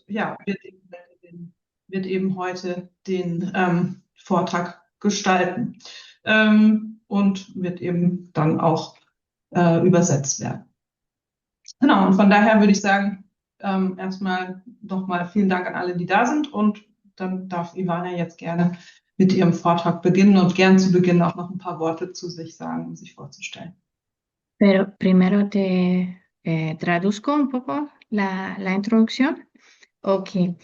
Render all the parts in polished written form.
Ja, wird eben heute den Vortrag gestalten und wird eben dann auch übersetzt werden. Genau, und von daher würde ich sagen, erstmal nochmal vielen Dank an alle, die da sind, und dann darf Ivana jetzt gerne mit ihrem Vortrag beginnen und gern zu Beginn auch noch ein paar Worte zu sich sagen, um sich vorzustellen. Pero primero te traduzco un poco la introducción. Ok,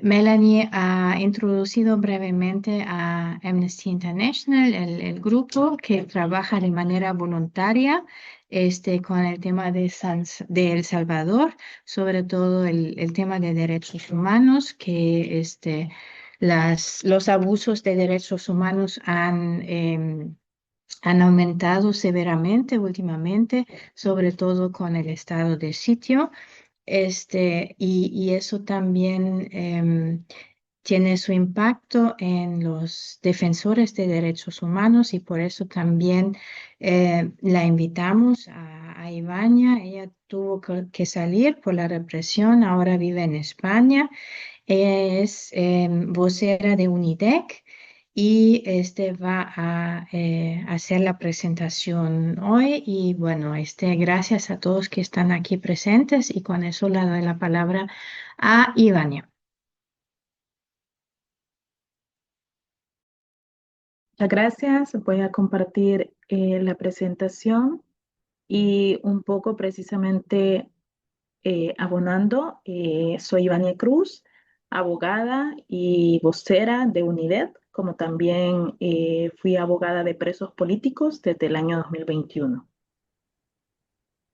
Melanie ha introducido brevemente a Amnesty International, el grupo que trabaja de manera voluntaria con el tema de El Salvador, sobre todo el tema de derechos humanos, que los abusos de derechos humanos han aumentado severamente últimamente, sobre todo con el estado de sitio. Y eso también tiene su impacto en los defensores de derechos humanos, y por eso también la invitamos a Ivania. Ella tuvo que salir por la represión, ahora vive en España. Ella es vocera de UNIDEC y va a hacer la presentación hoy. Y bueno, gracias a todos que están aquí presentes, y con eso le doy la palabra a Ivania. Muchas gracias. Voy a compartir la presentación y un poco precisamente abonando. Soy Ivania Cruz, abogada y vocera de UNIDED, como también fui abogada de presos políticos desde el año 2021.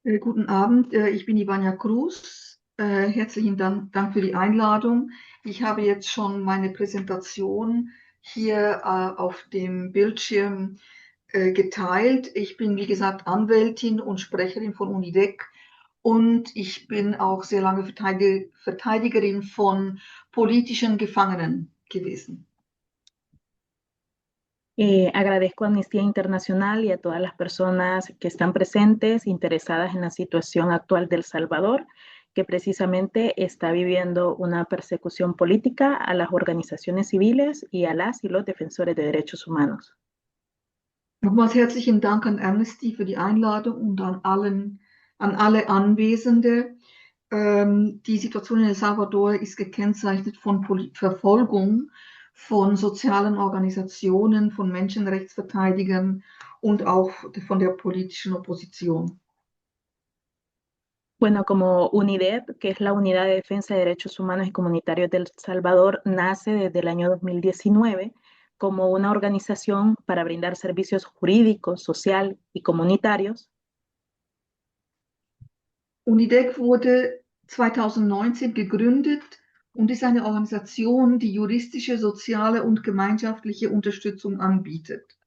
Guten Abend, ich bin Ivania Cruz. Herzlichen Dank für die Einladung. Ich habe jetzt schon meine Präsentation hier auf dem Bildschirm geteilt. Ich bin, wie gesagt, Anwältin und Sprecherin von UNIDEC, und ich bin auch sehr lange Verteidigerin von politischen Gefangenen gewesen. Agradezco a Amnistía Internacional y a todas las personas que están presentes, interesadas en la situación actual de El Salvador, que precisamente está viviendo una persecución política a las organizaciones civiles y a las y los defensores de derechos humanos. Nochmals herzlichen Dank an Amnesty für die Einladung und an alle Anwesende. Die Situation in El Salvador ist gekennzeichnet von Verfolgung von sozialen Organisationen, von Menschenrechtsverteidigern und auch von der politischen Opposition. Bueno, como UNIDED, que es la Unidad de Defensa de Derechos Humanos y Comunitarios de El Salvador, nace desde el año 2019 como una organización para brindar servicios jurídicos, social y comunitarios. UNIDEC wurde 2019 gegründet und ist eine Organisation, die juristische, soziale und gemeinschaftliche Unterstützung anbietet.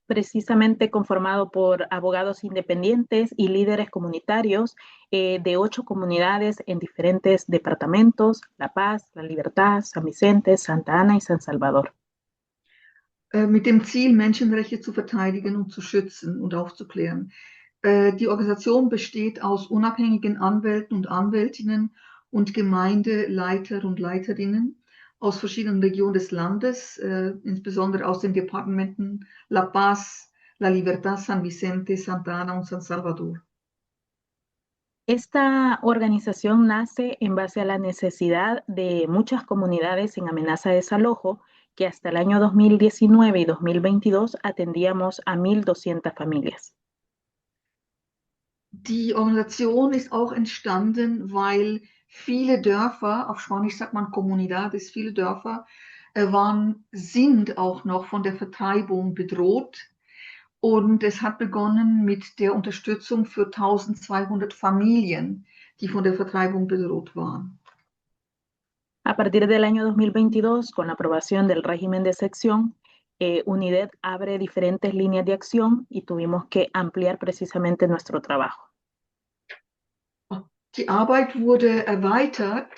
Precisamente conformado por abogados independientes y líderes comunitarios de 8 comunidades en diferentes departamentos: La Paz, La Libertad, San Vicente, Santa Ana y San Salvador. Mit dem Ziel, Menschenrechte zu verteidigen und zu schützen und aufzuklären. Die Organisation besteht aus unabhängigen Anwälten und Anwältinnen und Gemeindeleiter und Leiterinnen aus verschiedenen Regionen des Landes, insbesondere aus den Departementen La Paz, La Libertad, San Vicente, Santa Ana und San Salvador. Esta organización nace en base a la necesidad de muchas comunidades en amenaza de desalojo, que hasta el año 2019 y 2022 atendíamos a 1.200 familias. Die Organisation ist auch entstanden, weil viele Dörfer, auf Spanisch sagt man Comunidades, viele Dörfer sind auch noch von der Vertreibung bedroht. Und es hat begonnen mit der Unterstützung für 1200 Familien, die von der Vertreibung bedroht waren. A partir del año 2022, con la aprobación del régimen de excepción, UNIDED abre diferentes líneas de acción y tuvimos que ampliar precisamente nuestro trabajo. Die Arbeit wurde erweitert.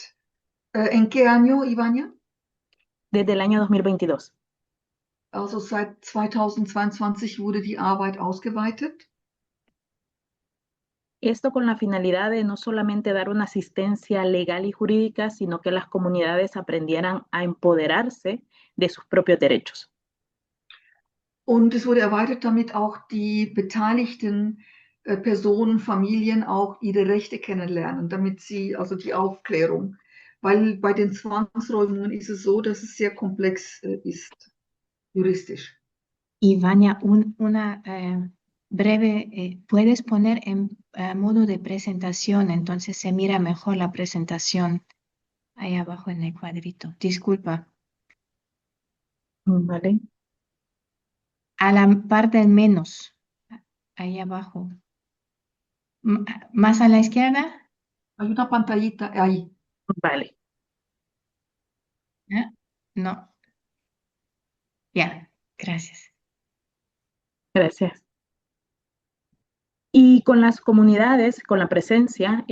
¿En qué año, Ivania? Desde el año 2022. Also seit 2022 wurde die Arbeit ausgeweitet. Esto con la finalidad de no solamente dar una asistencia legal y jurídica, sino que las comunidades aprendieran a empoderarse de sus propios derechos. Und es wurde erweitert, damit auch die beteiligten Personen, Familien auch ihre Rechte kennenlernen, damit sie, also die Aufklärung, weil bei den Zwangsräumungen ist es so, dass es sehr komplex ist, juristisch. Y Vania, una breve, puedes poner en modo de presentación, entonces se mira mejor la presentación ahí abajo en el cuadrito. Disculpa. ¿Vale? A la par del menos, ahí abajo. ¿Más a la izquierda? Hay una pantallita ahí. Vale. ¿Eh? No. Ya, gracias. Gracias. Y con las comunidades, con la presencia,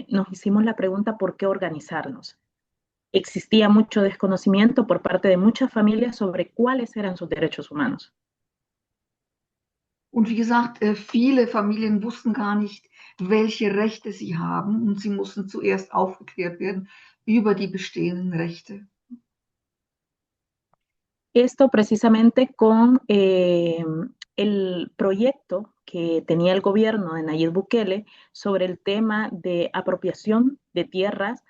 nos hicimos la pregunta por qué organizarnos. Existía mucho desconocimiento por parte de muchas familias sobre cuáles eran sus derechos humanos. Und wie gesagt, viele Familien wussten gar nicht, welche Rechte sie haben, und sie mussten zuerst aufgeklärt werden über die bestehenden Rechte. Esto precisamente con el proyecto que tenía el gobierno de Nayib Bukele sobre el tema de apropiación de tierras,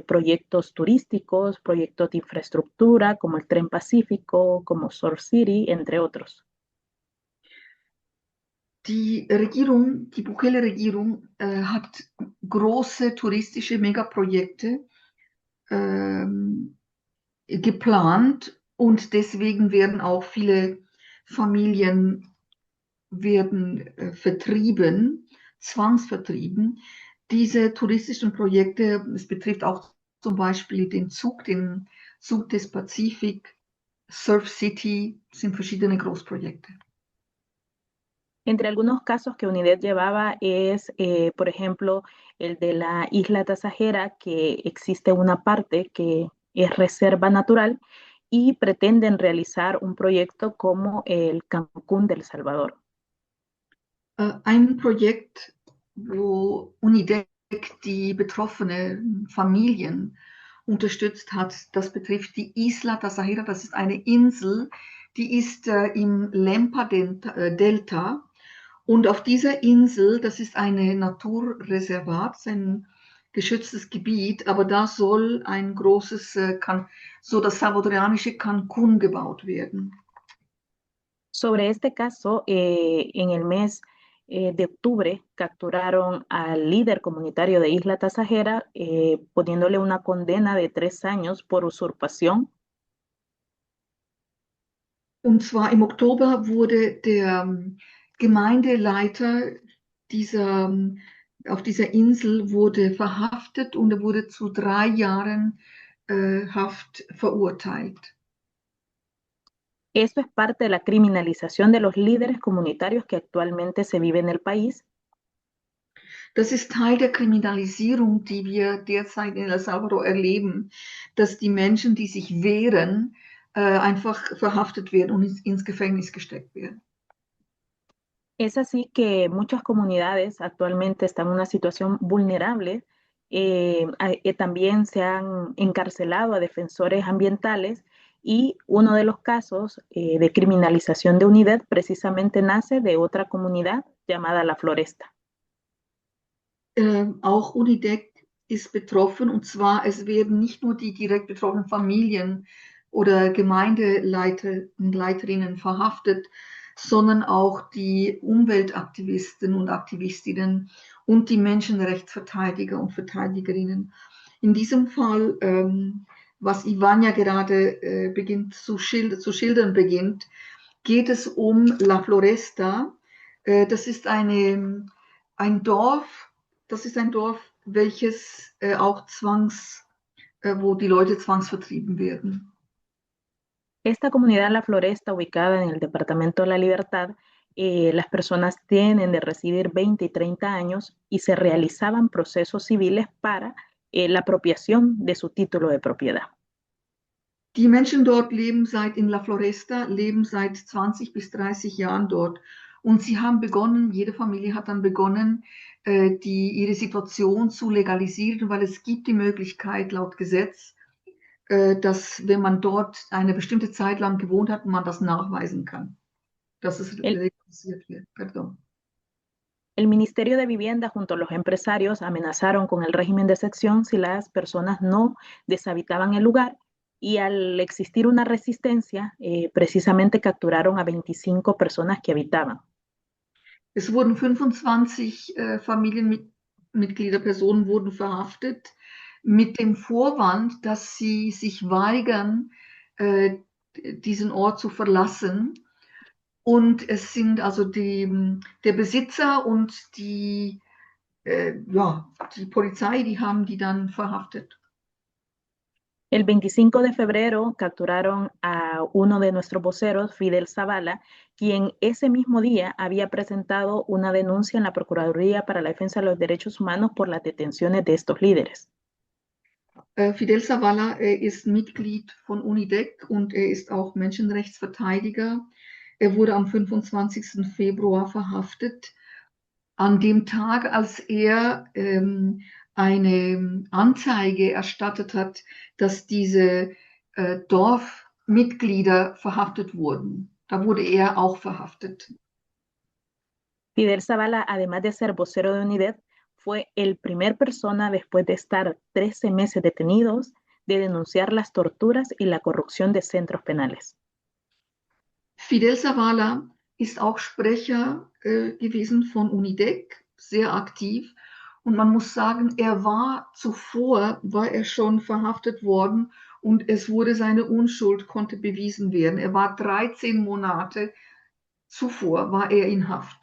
proyectos turísticos, proyectos de infraestructura como el Tren Pacífico, como Surf City, entre otros. Die Regierung, die Bukele-Regierung, hat große touristische Megaprojekte geplant, und deswegen werden auch viele Familien vertrieben, zwangsvertrieben. Diese touristischen Projekte, es betrifft auch zum Beispiel den Zug des Pazifik, Surf City, sind verschiedene Großprojekte. Entre algunos casos que UNIDED llevaba es, por ejemplo, el de la isla Tasajera, que existe una parte que es reserva natural y pretenden realizar un proyecto como el Cancún del Salvador. Ein Projekt, wo UNIDEC die betroffenen Familien unterstützt hat, das betrifft die Isla Tasajera. Das ist eine Insel, die ist im Lempa-Delta. Und auf dieser Insel, das ist ein Naturreservat, ein geschütztes Gebiet, aber da soll ein großes, so das salvadorianische Cancún gebaut werden. Sobre este caso, en el mes de octubre capturaron al líder comunitario de Isla Tasajera, poniéndole una condena de 3 años por usurpación. Und zwar im Oktober wurde der Gemeindeleiter auf dieser Insel wurde verhaftet, und er wurde zu 3 Jahren Haft verurteilt. Esto es parte de la criminalización de los líderes comunitarios que actualmente se vive en el país. Das ist Teil der Kriminalisierung, die wir derzeit in El Salvador erleben, dass die Menschen, die sich wehren, einfach verhaftet werden und ins Gefängnis gesteckt werden. Es así que muchas comunidades actualmente están en una situación vulnerable. También se han encarcelado a defensores ambientales, y uno de los casos de criminalización de UNIDED precisamente nace de otra comunidad llamada La Floresta. Auch UNIDEC ist betroffen, und zwar es werden nicht nur die direkt betroffenen Familien oder Gemeindeleiterinnen verhaftet, sondern auch die Umweltaktivisten und Aktivistinnen und die Menschenrechtsverteidiger und Verteidigerinnen. In diesem Fall, was Ivania gerade zu schildern beginnt, geht es um La Floresta. Das ist ein Dorf, welches auch wo die Leute zwangsvertrieben werden. Esta comunidad La Floresta, ubicada en el departamento de La Libertad, las personas tienen de residir 20 y 30 años y se realizaban procesos civiles para la apropiación de su título de propiedad. Die Menschen dort in La Floresta leben seit 20 bis 30 Jahren dort, Und sie haben begonnen, jede Familie hat dann begonnen, ihre Situation zu legalisieren, weil es gibt die Möglichkeit laut Gesetz, dass wenn man dort eine bestimmte Zeit lang gewohnt hat, man das nachweisen kann, dass es El, legalisiert wird. Pardon. el Ministerio de Vivienda junto a los empresarios amenazaron con el régimen de excepción si las personas no deshabitaban el lugar y al existir una resistencia, precisamente capturaron a 25 personas que habitaban. Es wurden 25 Familienmitglieder, Personen wurden verhaftet mit dem Vorwand, dass sie sich weigern, diesen Ort zu verlassen. Und es sind also der Besitzer und die Polizei, die haben die dann verhaftet. El 25 de febrero capturaron a uno de nuestros voceros, Fidel Zavala, quien ese mismo día había presentado una denuncia en la Procuraduría para la Defensa de los Derechos Humanos por las detenciones de estos líderes. Fidel Zavala ist Mitglied von UNIDEC und er ist auch Menschenrechtsverteidiger. Er wurde am 25. Februar verhaftet, an dem Tag, als er eine Anzeige erstattet hat, dass diese Dorfmitglieder verhaftet wurden. Da wurde er auch verhaftet. Fidel Zavala, además de ser vocero de UNIDED, fue el primer persona después de estar 13 meses detenidos de denunciar las torturas y la corrupción de centros penales. Fidel Zavala ist auch Sprecher gewesen von UNIDEC, sehr aktiv. Und man muss sagen, zuvor war er schon verhaftet worden und es wurde seine Unschuld, konnte bewiesen werden. Er war 13 Monate zuvor, war er in Haft.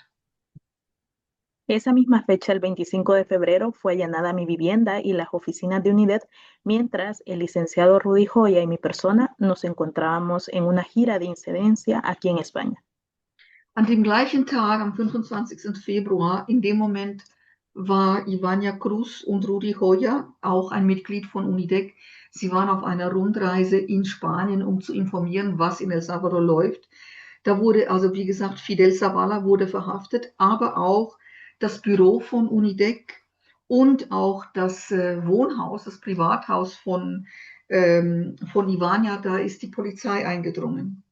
Esa misma fecha, el 25 de febrero, fue allanada mi vivienda y las oficinas de UNIDED, mientras el licenciado Rudy Joya y mi persona nos encontrábamos en una gira de incidencia aquí en España. An dem gleichen Tag, am 25. Februar, in dem Moment war Ivania Cruz und Rudy Joya, auch ein Mitglied von UNIDEC. Sie waren auf einer Rundreise in Spanien, um zu informieren, was in El Salvador läuft. Da wurde also, wie gesagt, Fidel Zavala wurde verhaftet, aber auch das Büro von UNIDEC und auch das Wohnhaus, das Privathaus von Ivania, da ist die Polizei eingedrungen.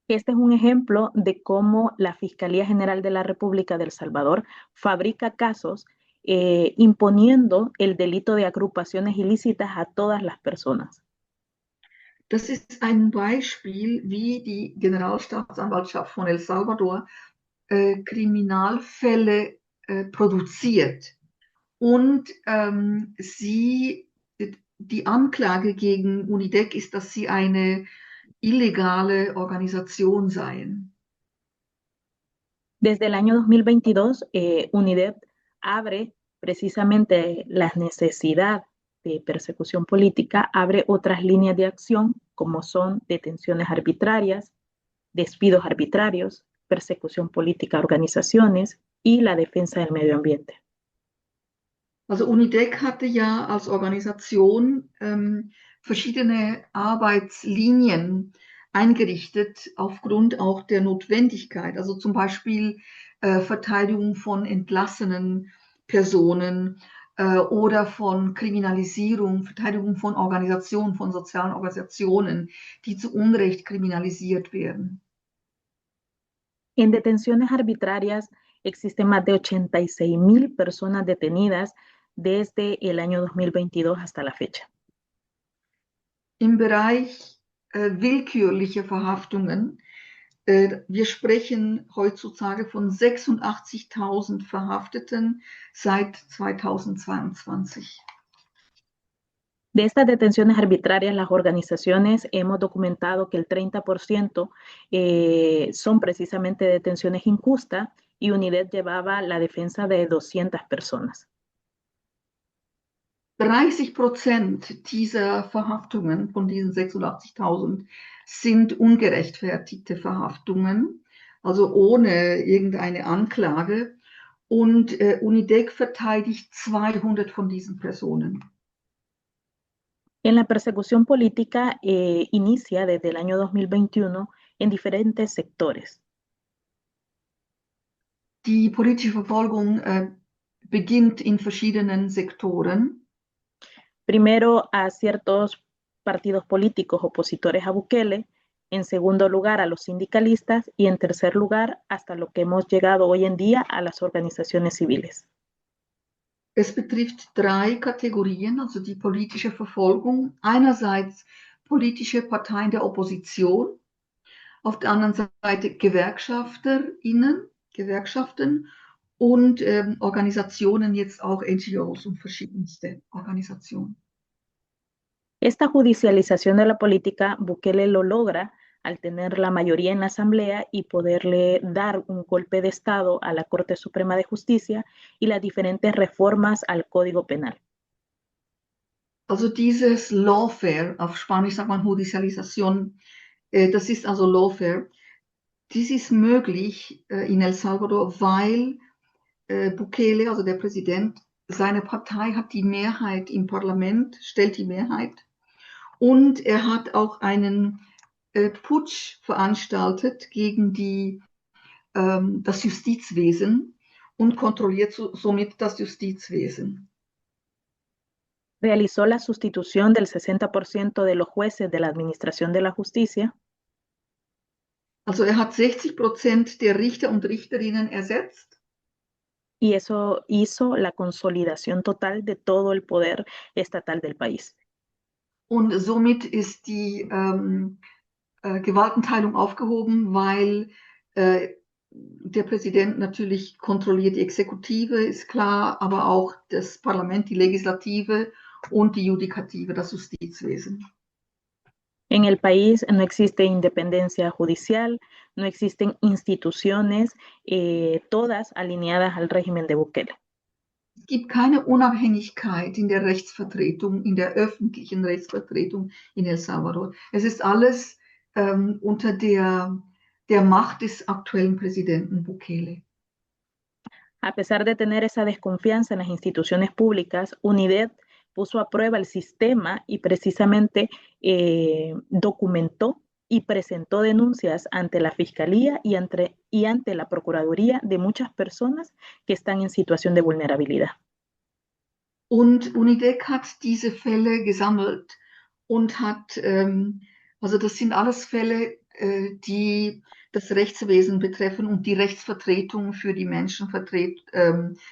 Este es un ejemplo de cómo la Fiscalía General de la República de El Salvador fabrica casos imponiendo el delito de agrupaciones ilícitas a todas las personas. Das ist ein Beispiel, wie die Generalstaatsanwaltschaft von El Salvador Kriminalfälle produziert und die Anklage gegen UNIDEC ist, dass sie eine illegale Organisation seien. Desde el año 2022, UNIDED abre precisamente la necesidad de persecución política, abre otras líneas de acción como son detenciones arbitrarias, despidos arbitrarios, persecución política a organizaciones y la defensa del medio ambiente. Also UNIDEC hatte ja als Organisation verschiedene Arbeitslinien eingerichtet aufgrund auch der Notwendigkeit, also zum Beispiel Verteidigung von entlassenen Personen oder von Kriminalisierung, Verteidigung von Organisationen, von sozialen Organisationen, die zu Unrecht kriminalisiert werden. En detenciones arbitrarias existen más de 86,000 personas detenidas desde el año 2022 hasta la fecha. Im Bereich willkürliche Verhaftungen, wir sprechen heutzutage von 86.000 Verhafteten seit 2022. De estas detenciones arbitrarias, las organizaciones hemos documentado que el 30% son precisamente detenciones injustas y UNIDED llevaba la defensa de 200 personas. 30% dieser Verhaftungen, von diesen 86.000, sind ungerechtfertigte Verhaftungen, also ohne irgendeine Anklage. Und UNIDEC verteidigt 200 von diesen Personen. En la persecución política inicia desde el año 2021 en diferentes sectores. Die politische Verfolgung beginnt in verschiedenen Sektoren. Primero a ciertos partidos políticos opositores a Bukele, en segundo lugar a los sindicalistas y en tercer lugar hasta lo que hemos llegado hoy en día a las organizaciones civiles. Es betrifft drei Kategorien, also die politische Verfolgung. Einerseits politische Parteien der Opposition, auf der anderen Seite Gewerkschaften und Organisationen, jetzt auch NGOs und verschiedenste Organisationen. Esta judicialización de la política, Bukele lo logra al tener la mayoría en la Asamblea y poderle dar un golpe de Estado a la Corte Suprema de Justicia y las diferentes reformas al Código Penal. Also dieses Lawfare, auf Spanisch sagt man Judicialización, das ist also Lawfare. Dies ist möglich in El Salvador, weil Bukele, also der Präsident, seine Partei hat die Mehrheit im Parlament, stellt die Mehrheit. Und er hat auch einen Putsch veranstaltet gegen das Justizwesen und kontrolliert somit das Justizwesen. Realizó la sustitución del 60% de los jueces de la Administración de la Justicia. Also er hat 60% der Richter und Richterinnen ersetzt. Y eso hizo la consolidación total de todo el poder estatal del país. Und somit ist die Gewaltenteilung aufgehoben, weil der Präsident natürlich kontrolliert die Exekutive, ist klar, aber auch das Parlament, die Legislative und die Judikative, das Justizwesen. En el país no existe independencia judicial, no existen instituciones, todas alineadas al régimen de Bukele. Es gibt keine Unabhängigkeit in der Rechtsvertretung, in der öffentlichen Rechtsvertretung in El Salvador. Es ist alles unter der Macht des aktuellen Präsidenten Bukele. A pesar de tener esa desconfianza en las instituciones públicas, UNIDED puso a prueba el sistema y precisamente documentó y presentó denuncias ante la Fiscalía y ante la Procuraduría de muchas personas que están en situación de vulnerabilidad. Und UNIDEC hat diese Fälle gesammelt und hat, also das sind alles Fälle, die das Rechtswesen betreffen und die Rechtsvertretung für die Menschen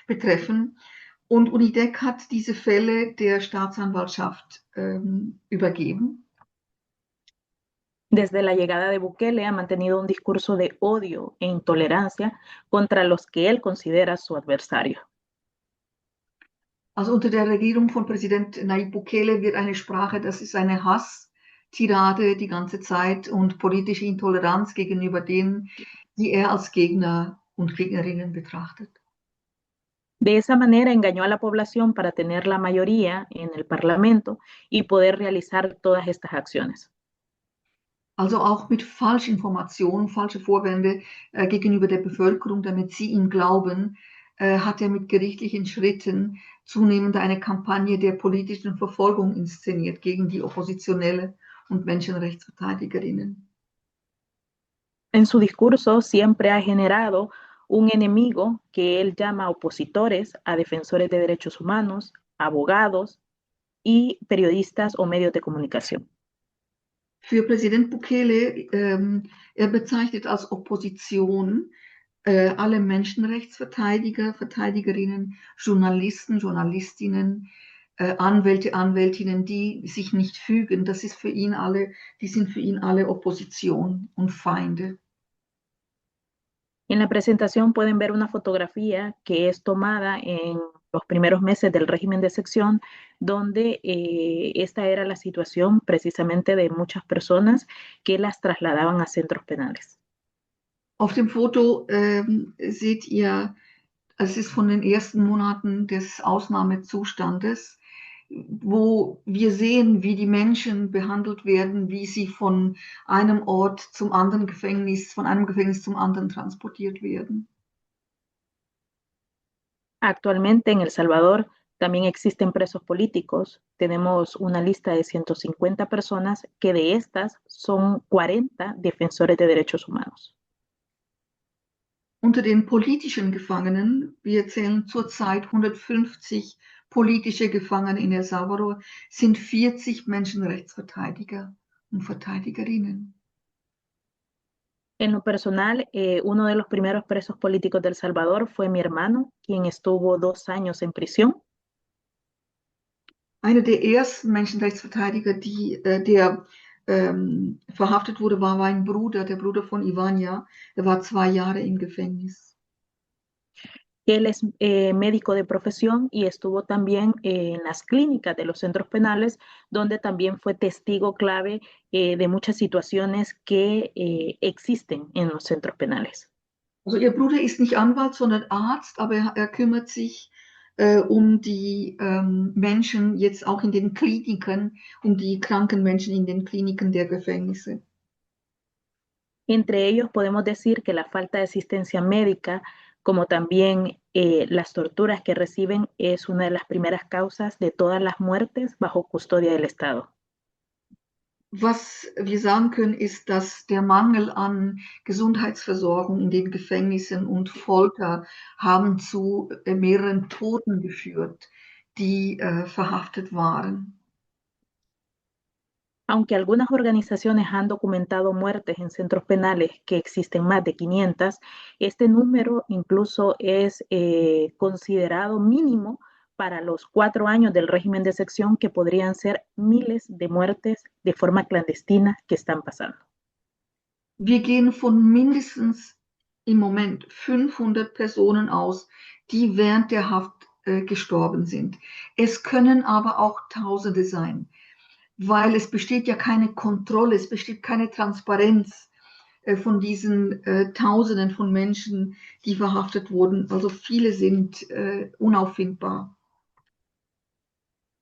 betreffen. Und UNIDEC hat diese Fälle der Staatsanwaltschaft übergeben. Desde la llegada de Bukele ha mantenido un discurso de odio e intolerancia contra los que él considera su adversario. Also unter der Regierung von Präsident Nayib Bukele wird eine Sprache, das ist eine Hasstirade die ganze Zeit und politische Intoleranz gegenüber denen, die er als Gegner und Gegnerinnen betrachtet. De esa manera engañó a la población para tener la mayoría en el Parlamento y poder realizar todas estas acciones. Also auch mit Falschinformationen, falsche Vorwände gegenüber der Bevölkerung, damit sie ihm glauben, hat er mit gerichtlichen Schritten zunehmend eine Kampagne der politischen Verfolgung inszeniert gegen die Oppositionelle und Menschenrechtsverteidigerinnen. En su discurso siempre ha generado un enemigo que él llama opositores a defensores de derechos humanos, abogados y periodistas o medios de comunicación. Für Präsident Bukele, er bezeichnet als Opposition alle Menschenrechtsverteidiger, Verteidigerinnen, Journalisten, Journalistinnen, Anwälte, Anwältinnen, die sich nicht fügen. Das ist für ihn die sind für ihn alle Opposition und Feinde. En la presentación pueden ver una fotografía que es tomada en los primeros meses del régimen de excepción, donde esta era la situación precisamente de muchas personas que las trasladaban a centros penales. Auf dem Foto seht ihr, es ist von den ersten Monaten des Ausnahmezustandes, wo wir sehen, wie die Menschen behandelt werden, wie sie von einem Ort zum anderen Gefängnis, von einem Gefängnis zum anderen transportiert werden. Actualmente en El Salvador también existen presos políticos. Tenemos una lista de 150 personas que de estas son 40 defensores de derechos humanos. Unter den politischen Gefangenen, wir zählen zurzeit 150 politische Gefangene in El Salvador, sind 40 Menschenrechtsverteidiger und Verteidigerinnen. En lo personal, uno de los primeros presos políticos de El Salvador fue mi hermano, quien estuvo 2 años en prisión. Einer der ersten Menschenrechtsverteidiger, der verhaftet wurde, war mein Bruder, der Bruder von Ivania. Er war 2 Jahre im Gefängnis. Él es médico de profesión y estuvo también en las clínicas de los centros penales, donde también fue testigo clave de muchas situaciones que existen en los centros penales. Also ihr Bruder ist nicht Anwalt, sondern Arzt, aber er kümmert sich um die Menschen jetzt auch in den Kliniken, um die kranken Menschen in den Kliniken der Gefängnisse. Entre ellos podemos decir que la falta de asistencia médica, como también las torturas que reciben, es una de las primeras causas de todas las muertes bajo custodia del Estado. Was wir sagen können, ist, dass der Mangel an Gesundheitsversorgung in den Gefängnissen und Folter haben zu mehreren Toten geführt, die verhaftet waren. Aunque algunas organizaciones han documentado muertes en centros penales que existen más de 500, este número incluso es considerado mínimo para los 4 años del régimen de excepción, que podrían ser miles de muertes de forma clandestina que están pasando. Wir gehen von mindestens im Moment 500 Personen aus, die während der Haft gestorben sind. Es können aber auch Tausende sein, weil es besteht ja keine Kontrolle, es besteht keine Transparenz von diesen Tausenden von Menschen, die verhaftet wurden. Also viele sind unauffindbar.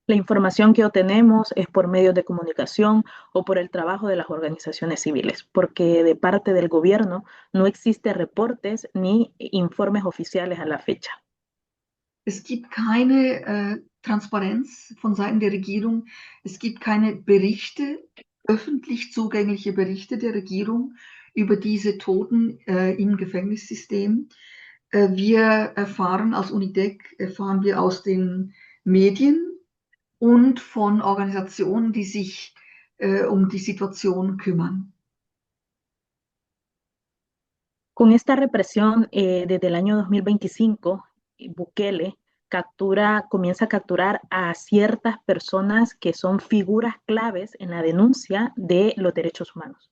La información que obtenemos es por medios de comunicación o por el trabajo de las organizaciones civiles, porque de parte del gobierno no existe reportes ni informes oficiales a la fecha. Es gibt keine Transparenz von Seiten der Regierung. Es gibt keine Berichte, öffentlich zugängliche Berichte der Regierung über diese Toten im Gefängnissystem. Wir erfahren als UNIDEC, erfahren wir aus den Medien und von Organisationen, die sich um die Situation kümmern. Con esta represión, desde el año 2025, Bukele comienza a capturar a ciertas personas que son figuras claves en la denuncia de los derechos humanos.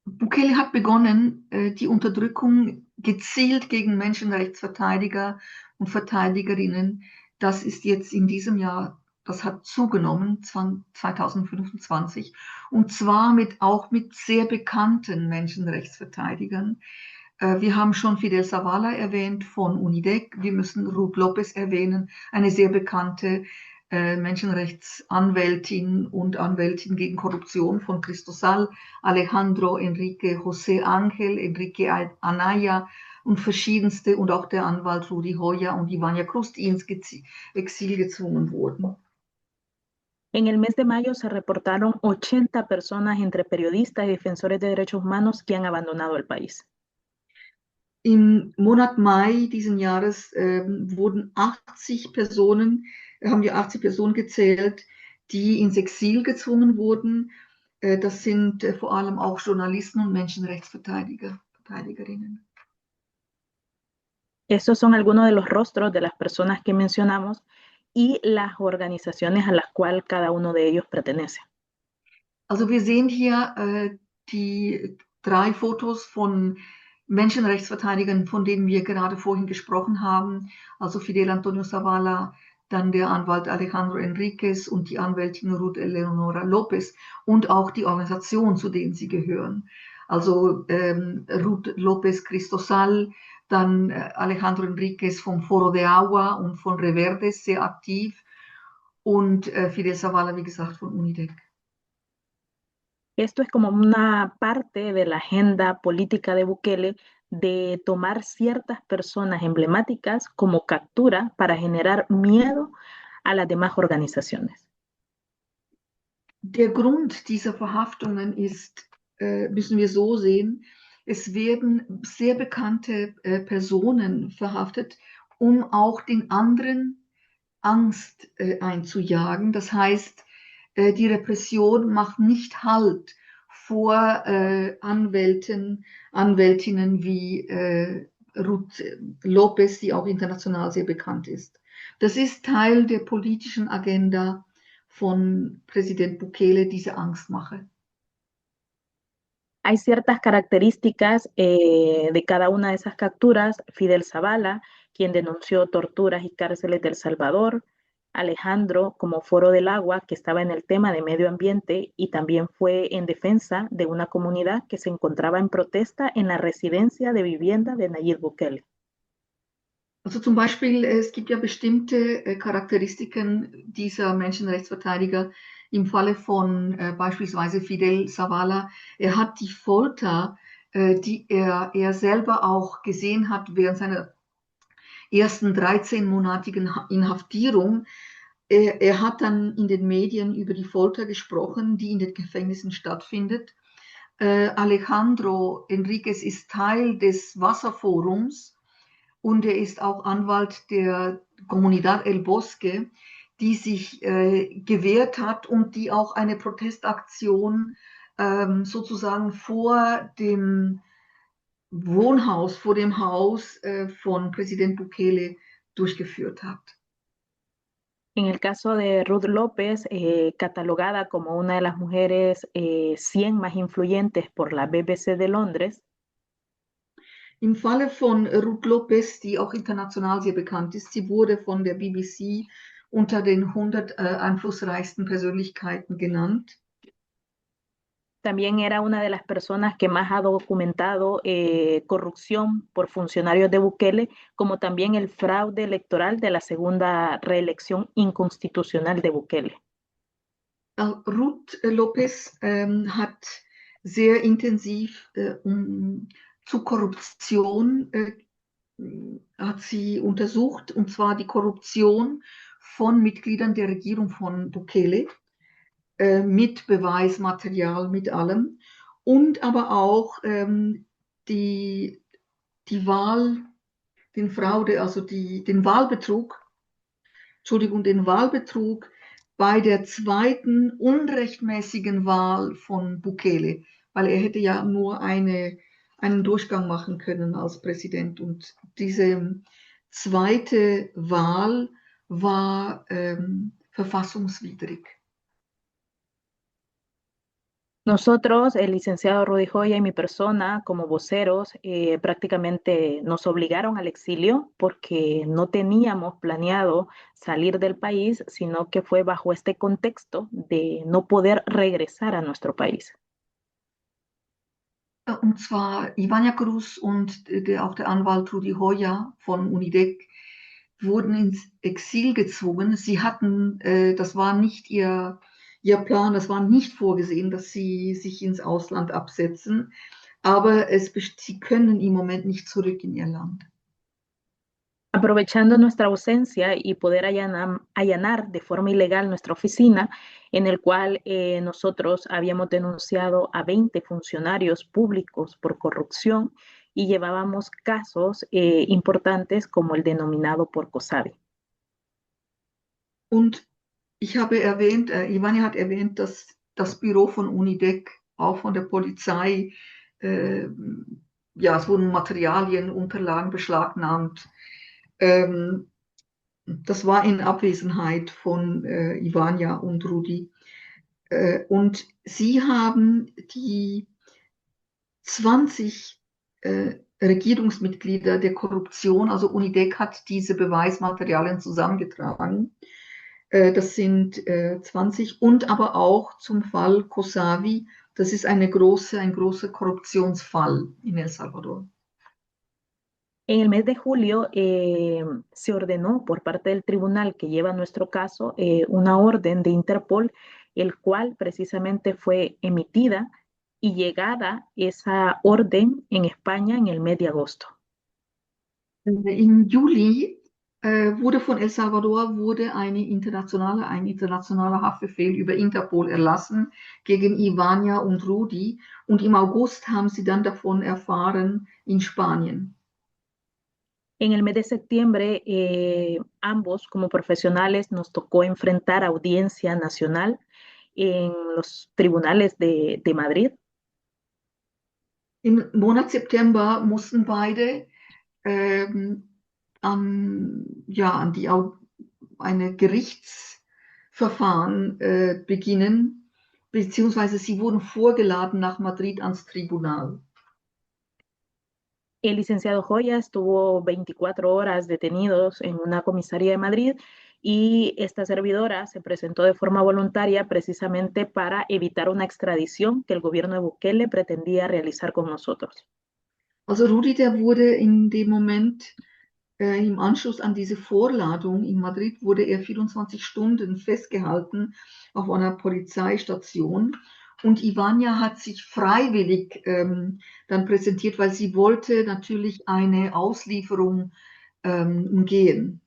Bukele hat begonnen, die Unterdrückung gezielt gegen Menschenrechtsverteidiger und Verteidigerinnen. Das ist jetzt in diesem Jahr, das hat zugenommen, 2025, und zwar auch mit sehr bekannten Menschenrechtsverteidigern. Wir haben schon Fidel Zavala erwähnt von UNIDEC. Wir müssen Ruth Lopez erwähnen, eine sehr bekannte Menschenrechtsanwältin und Anwältin gegen Korruption von Cristosal, Alejandro Enrique José Ángel, Enrique Anaya und verschiedenste, und auch der Anwalt Rudy Hoya und Ivania Cruz, die ins Exil gezwungen wurden. En el mes de mayo se reportaron 80 personas entre periodistas y defensores de derechos humanos que han abandonado el país. Im Monat Mai diesen Jahres haben wir 80 Personen gezählt, die ins Exil gezwungen wurden. Das sind vor allem auch Journalisten und Menschenrechtsverteidigerinnen. Estos son algunos de los rostros de las personas que mencionamos y las organizaciones a las cuales cada uno de ellos pertenece. Also wir sehen hier die 3 Fotos von Menschenrechtsverteidigern, von denen wir gerade vorhin gesprochen haben, also Fidel Antonio Zavala, dann der Anwalt Alejandro Enriquez und die Anwältin Ruth Eleonora Lopez und auch die Organisation, zu denen sie gehören. Also Ruth Lopez Cristosal, dann Alejandro Enriquez vom Foro de Agua und von Reverdes sehr aktiv und Fidel Zavala, wie gesagt, von UNIDEC. Esto es como una parte de la agenda política de Bukele de tomar ciertas personas emblemáticas como captura para generar miedo a las demás organizaciones. Der Grund dieser Verhaftungen ist, müssen wir so sehen, Es werden sehr bekannte Personen verhaftet, um auch den anderen Angst einzujagen. Das heißt, die Repression macht nicht Halt vor Anwältinnen wie Ruth Lopez, die auch international sehr bekannt ist. Das ist Teil der politischen Agenda von Präsident Bukele, diese Angstmache. Hay ciertas características de cada una de esas capturas. Fidel Zavala, quien denunció torturas y cárceles de El Salvador. Alejandro, como Foro del Agua, que estaba en el tema de medio ambiente y también fue en defensa de una comunidad que se encontraba en protesta en la residencia de vivienda de Nayib Bukele. Also zum Beispiel, es gibt ja bestimmte Charakteristiken dieser Menschenrechtsverteidiger. Im Falle von beispielsweise Fidel Zavala, er hat die Folter, die er selber auch gesehen hat während seiner ersten 13-monatigen Inhaftierung. Er hat dann in den Medien über die Folter gesprochen, die in den Gefängnissen stattfindet. Alejandro Enriquez ist Teil des Wasserforums und er ist auch Anwalt der Comunidad El Bosque, die sich gewehrt hat und die auch eine Protestaktion sozusagen vor dem Wohnhaus, vor dem Haus von Präsident Bukele durchgeführt hat. En el caso de Ruth López, catalogada como una de las mujeres 100 más influyentes por la BBC de Londres. Im Falle von Ruth Lopez, die auch international sehr bekannt ist, sie wurde von der BBC unter den 100 einflussreichsten Persönlichkeiten genannt. También era una de las personas que más ha documentado corrupción por funcionarios de Bukele, como también el fraude electoral de la segunda reelección inconstitucional de Bukele. Ruth Lopez hat sehr intensiv zu Korruption hat sie untersucht, und zwar die Korruption von Mitgliedern der Regierung von Bukele, mit Beweismaterial, mit allem, und aber auch den Wahlbetrug bei der zweiten unrechtmäßigen Wahl von Bukele, weil er hätte ja nur einen Durchgang machen können als Präsident, und diese zweite Wahl war verfassungswidrig. Nosotros, el licenciado Rudy Joya y mi persona, como voceros, prácticamente nos obligaron al exilio porque no teníamos planeado salir del país, sino que fue bajo este contexto de no poder regresar a nuestro país. Und zwar Ivania Cruz und auch der Anwalt Rudy Joya von UNIDEC wurden ins Exil gezwungen. Sie hatten, das war nicht ihr Plan, das war nicht vorgesehen, dass sie sich ins Ausland absetzen, aber sie können im Moment nicht zurück in ihr Land. Aprovechando nuestra ausencia y poder allanar de forma ilegal nuestra oficina, en el cual nosotros habíamos denunciado a 20 funcionarios públicos por corrupción y llevábamos casos importantes como el denominado por COSADI. Und ich habe erwähnt, Ivania hat erwähnt, dass das Büro von UNIDEC, auch von der Polizei, es wurden Materialien, Unterlagen beschlagnahmt. Das war in Abwesenheit von Ivania und Rudy. Und sie haben die 20 Regierungsmitglieder der Korruption, also UNIDEC hat diese Beweismaterialien zusammengetragen. Das sind 20, und aber auch zum Fall COSAVI. Das ist ein großer Korruptionsfall in El Salvador. En el mes de julio se ordenó por parte del tribunal que lleva nuestro caso una orden de Interpol, el cual precisamente fue emitida y llegada esa orden en España en el mes de agosto. Im Juli wurde von El Salvador ein internationaler Haftbefehl über Interpol erlassen gegen Ivania und Rudi. Und im August haben sie dann davon erfahren in Spanien. En el mes de septiembre, ambos como profesionales nos tocó enfrentar audiencia nacional en los tribunales de Madrid. Im Monat September mussten beide eine Gerichtsverfahren beginnen, beziehungsweise sie wurden vorgeladen nach Madrid ans Tribunal. El licenciado Joya estuvo 24 horas detenidos en una comisaría de Madrid y esta servidora se presentó de forma voluntaria precisamente para evitar una extradición que el gobierno de Bukele pretendía realizar con nosotros. Also Rudi, der wurde in dem Moment, im Anschluss an diese Vorladung in Madrid, wurde er 24 Stunden festgehalten auf einer Polizeistation. Und Ivania hat sich freiwillig dann präsentiert, weil sie wollte natürlich eine Auslieferung umgehen.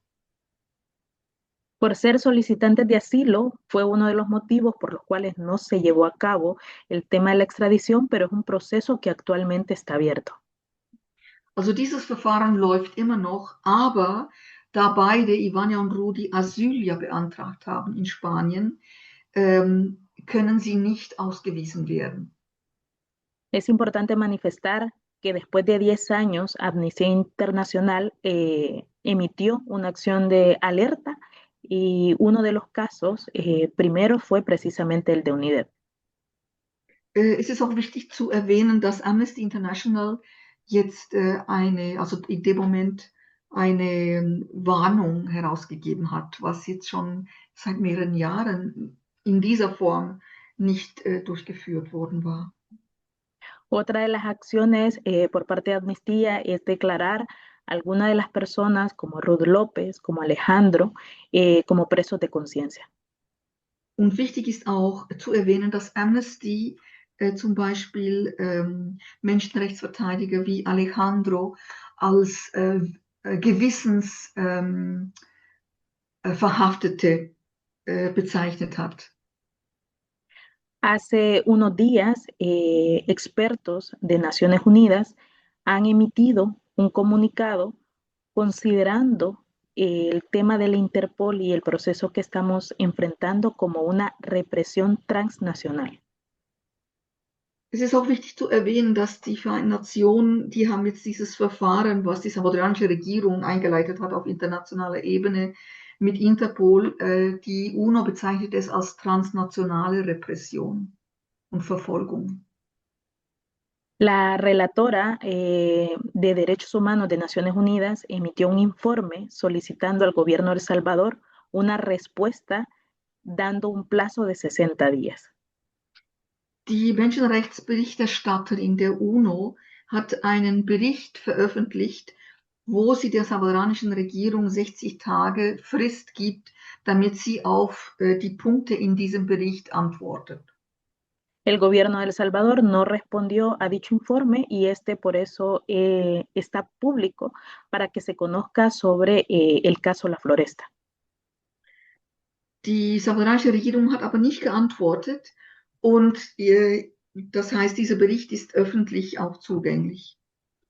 Por ser solicitantes de asilo fue uno de los motivos por los cuales no se llevó a cabo el tema de la extradición, pero es un proceso que actualmente está abierto. Also dieses Verfahren läuft immer noch, aber da beide, Ivania und Rudi, Asyl ja beantragt haben in Spanien, können sie nicht ausgewiesen werden. Es importante manifestar que después de 10 años, Amnistía Internacional emitió una acción de alerta y uno de los casos primero fue precisamente el de UNIDEP. Es ist auch wichtig zu erwähnen, dass Amnesty International jetzt also in dem Moment eine Warnung herausgegeben hat, was jetzt schon seit mehreren Jahren in dieser Form nicht durchgeführt worden war. Otra de las acciones por parte de Amnistía es declarar a algunas de las personas como Ruth López, como Alejandro, como presos de conciencia. Und wichtig ist auch zu erwähnen, dass Amnesty zum Beispiel Menschenrechtsverteidiger wie Alejandro als Gewissensverhaftete bezeichnet hat. Hace unos días, expertos de Naciones Unidas han emitido un comunicado considerando el tema de la Interpol y el proceso que estamos enfrentando como una represión transnacional. Es ist auch wichtig zu erwähnen, dass die Vereinten Nationen, die haben jetzt dieses Verfahren, was die salvadoranische Regierung eingeleitet hat auf internationaler Ebene mit Interpol, die UNO bezeichnet es als transnationale Repression und Verfolgung. La relatora de Derechos Humanos de Naciones Unidas emitió un informe solicitando al gobierno de El Salvador una respuesta dando un plazo de 60 días. Die Menschenrechtsberichterstatterin der UNO hat einen Bericht veröffentlicht, wo sie der salvadoranischen Regierung 60 Tage Frist gibt, damit sie auf die Punkte in diesem Bericht antwortet. El gobierno de El Salvador no respondió a dicho informe y por eso está público para que se conozca sobre el caso La Floresta. Die salvadoranische Regierung hat aber nicht geantwortet und das heißt, dieser Bericht ist öffentlich auch zugänglich.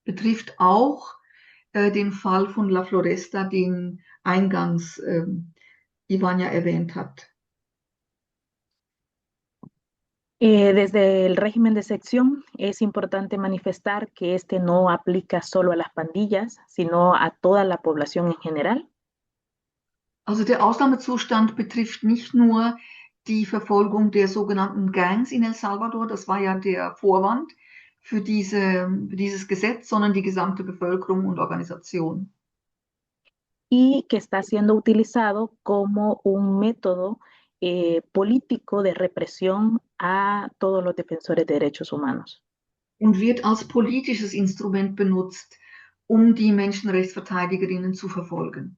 Betrifft auch den Fall von La Floresta, den eingangs Ivania erwähnt hat. Desde el régimen de sección es importante manifestar que este no aplica solo a las pandillas, sino a toda la población en general. Also der Ausnahmezustand betrifft nicht nur die Verfolgung der sogenannten Gangs in El Salvador, das war ja der Vorwand für dieses Gesetz, sondern die gesamte Bevölkerung und Organisation. Y que está siendo utilizado como un método político de represión a todos los defensores de derechos humanos. Und wird als politisches Instrument benutzt, die Menschenrechtsverteidigerinnen zu verfolgen.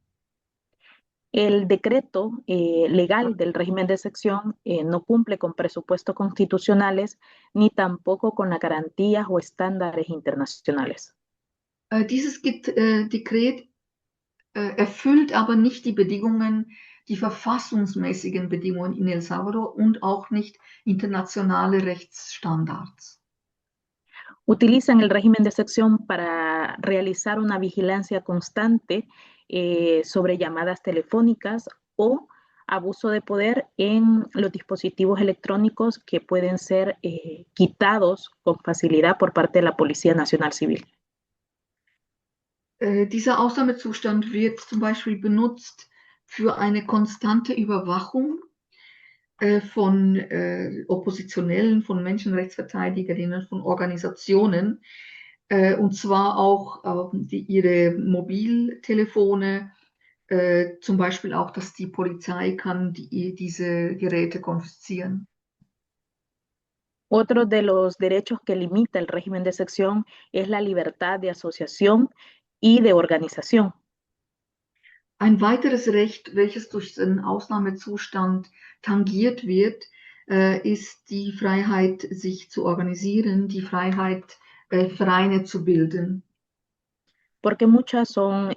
El decreto legal del régimen de sección no cumple con presupuestos constitucionales ni tampoco con las garantías o estándares internacionales. Dieses Dekret erfüllt aber nicht die Bedingungen, die verfassungsmäßigen Bedingungen in El Salvador und auch nicht internationale Rechtsstandards. Utilizan el régimen de excepción para realizar una vigilancia constante sobre llamadas telefónicas o abuso de poder en los dispositivos electrónicos que pueden ser quitados con facilidad por parte de la Policía Nacional Civil. Dieser Ausnahmezustand wird zum Beispiel benutzt für eine konstante Überwachung von Oppositionellen, von Menschenrechtsverteidigerinnen, von Organisationen, und zwar auch ihre Mobiltelefone, zum Beispiel auch, dass die Polizei kann diese Geräte konfiszieren. Otro de los derechos que limita el régimen de excepción es la libertad de asociación y de organización. Ein weiteres Recht, welches durch den Ausnahmezustand tangiert wird, ist die Freiheit, sich zu organisieren, die Freiheit, Vereine zu bilden. Porque muchas son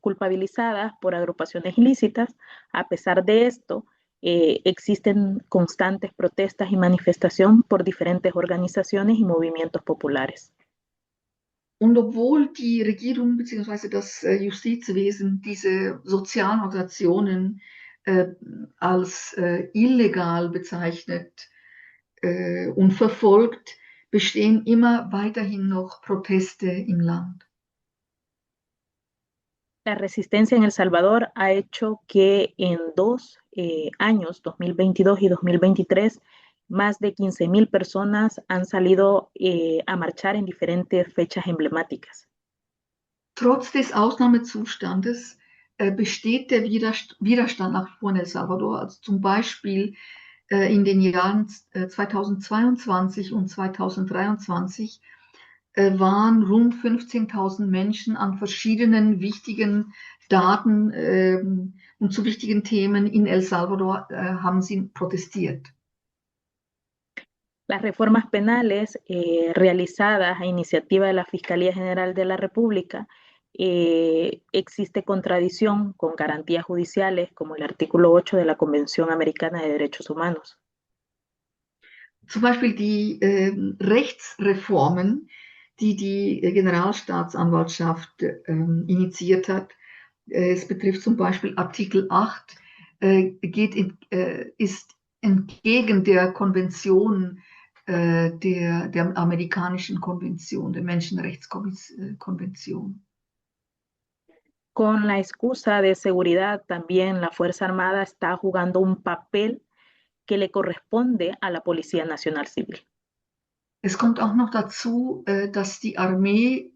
culpabilizadas por agrupaciones ilícitas. A pesar de esto, existen constantes protestas y manifestaciones por diferentes organizaciones y movimientos populares. Und obwohl die Regierung bzw. das Justizwesen diese sozialen Organisationen als illegal bezeichnet und verfolgt, bestehen immer weiterhin noch Proteste im Land. La resistencia en El Salvador ha hecho que en 2 años, 2022 y 2023, más de 15,000 personas han salido a marchar en diferentes fechas emblemáticas. Trotz des Ausnahmezustandes besteht der Widerstand nach wie vor in El Salvador. Also zum Beispiel in den Jahren 2022 und 2023 waren rund 15.000 Menschen an verschiedenen wichtigen Daten und zu wichtigen Themen in El Salvador haben sie protestiert. Las reformas penales realizadas a iniciativa de la Fiscalía General de la República, existe contradicción con garantías judiciales como el artículo 8 de la Convención Americana de Derechos Humanos. Zum Beispiel die Rechtsreformen, die Generalstaatsanwaltschaft initiiert hat. Es betrifft zum Beispiel Artikel 8, ist entgegen der Konvention, der amerikanischen Konvention, der Menschenrechtskonvention. Con la excusa de seguridad, también la Fuerza Armada está jugando un papel que le corresponde a la Policía Nacional Civil. Es kommt auch noch dazu, dass die Armee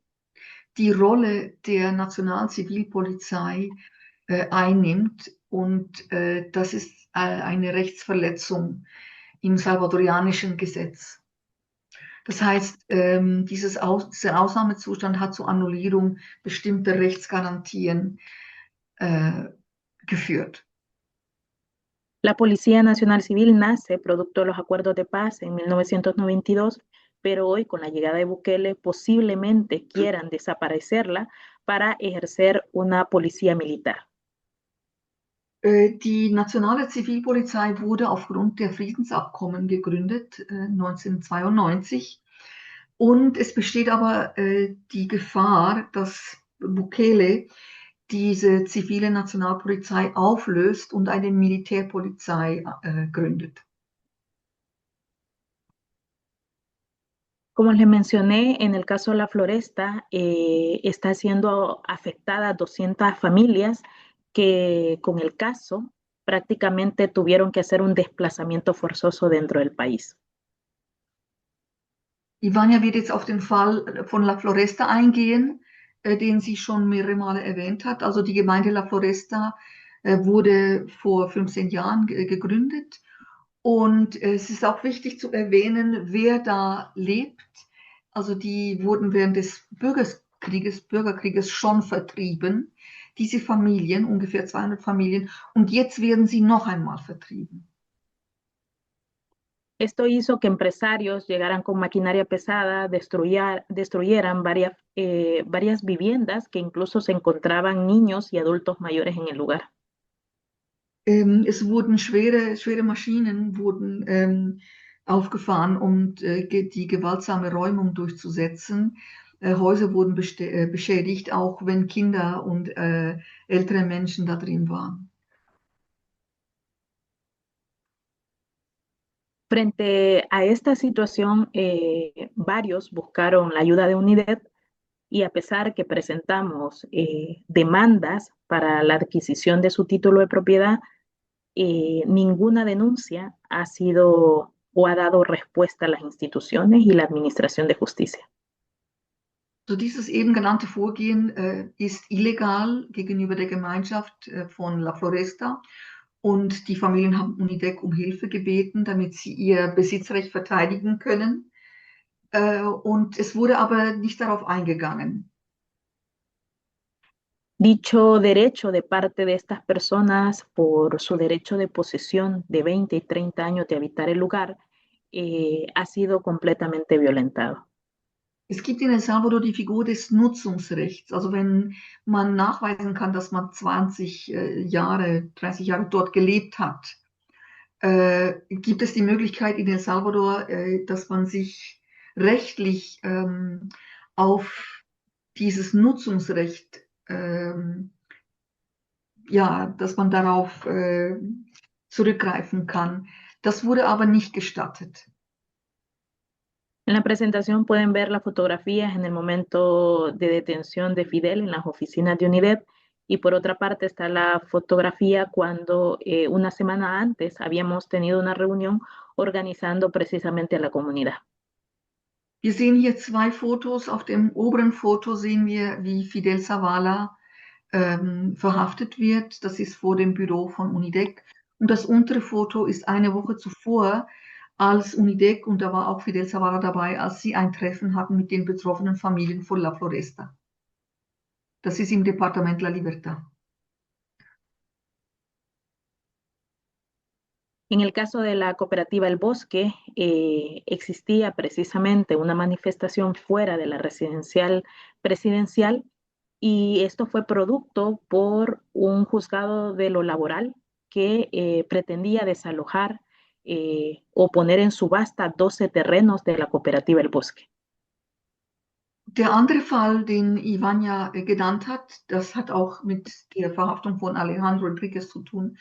die Rolle der Nationalzivilpolizei einnimmt und das ist eine Rechtsverletzung im salvadorianischen Gesetz. Das heißt, dieser Ausnahmezustand hat zur Annullierung bestimmter Rechtsgarantien geführt. La Policía Nacional Civil nace producto de los acuerdos de paz en 1992, pero hoy con la llegada de Bukele posiblemente quieran desaparecerla para ejercer una policía militar. Die nationale Zivilpolizei wurde aufgrund der Friedensabkommen gegründet, 1992. Und es besteht aber die Gefahr, dass Bukele diese zivile Nationalpolizei auflöst und eine Militärpolizei gründet. Como les mencioné, en el caso de La Floresta, está siendo afectada 200 familias que con el caso prácticamente tuvieron que hacer un desplazamiento forzoso dentro del país. Ivania wird jetzt auf den Fall von La Floresta eingehen, den sie schon mehrere Male erwähnt hat. Also die Gemeinde La Floresta wurde vor 15 Jahren gegründet. Und es ist auch wichtig zu erwähnen, wer da lebt. Also die wurden während des Bürgerkrieges schon vertrieben. Diese Familien, ungefähr 200 Familien. Und jetzt werden sie noch einmal vertrieben. Esto hizo que empresarios llegaran con maquinaria pesada, destruyeran varias viviendas que incluso se encontraban niños y adultos mayores en el lugar. Es wurden schwere Maschinen wurden aufgefahren, um die gewaltsame Räumung durchzusetzen. Häuser wurden beschädigt, auch wenn Kinder und ältere Menschen da drin waren. Frente a esta situación, varios buscaron la ayuda de UNIDED y a pesar que presentamos demandas para la adquisición de su título de propiedad, ninguna denuncia ha sido o ha dado respuesta a las instituciones y la Administración de Justicia. So dieses eben genannte Vorgehen ist illegal gegenüber der Gemeinschaft von La Floresta und die Familien haben UNIDEC um Hilfe gebeten, damit sie ihr Besitzrecht verteidigen können. Und es wurde aber nicht darauf eingegangen. Dicho derecho de parte de estas personas por su derecho de posesión de 20 y 30 años de habitar el lugar ha sido completamente violentado. Es gibt in El Salvador die Figur des Nutzungsrechts. Also wenn man nachweisen kann, dass man 20 Jahre, 30 Jahre dort gelebt hat, gibt es die Möglichkeit in El Salvador, dass man sich rechtlich auf dieses Nutzungsrecht, ja, dass man darauf zurückgreifen kann. Das wurde aber nicht gestattet. En la presentación pueden ver las fotografías en el momento de detención de Fidel en las oficinas de UNIDED y por otra parte está la fotografía cuando una semana antes habíamos tenido una reunión organizando precisamente a la comunidad. Wir sehen hier zwei Fotos. Auf dem oberen Foto sehen wir, wie Fidel Zavala verhaftet wird. Das ist vor dem Büro von UNIDEC. Und das untere Foto ist eine Woche zuvor, als UNIDEC, und da war auch Fidel Zavala dabei, als sie ein Treffen hatten mit den betroffenen Familien von La Floresta. Das ist im Departement La Libertad. En el caso de la cooperativa El Bosque, existía precisamente una manifestación fuera de la residencial presidencial y esto fue producto por un juzgado de lo laboral que pretendía desalojar o poner en subasta 12 terrenos de la cooperativa El Bosque. Der andere Fall, den Ivania genannt hat, das hat auch mit der Verhaftung von Alejandro Enriquez zu tun.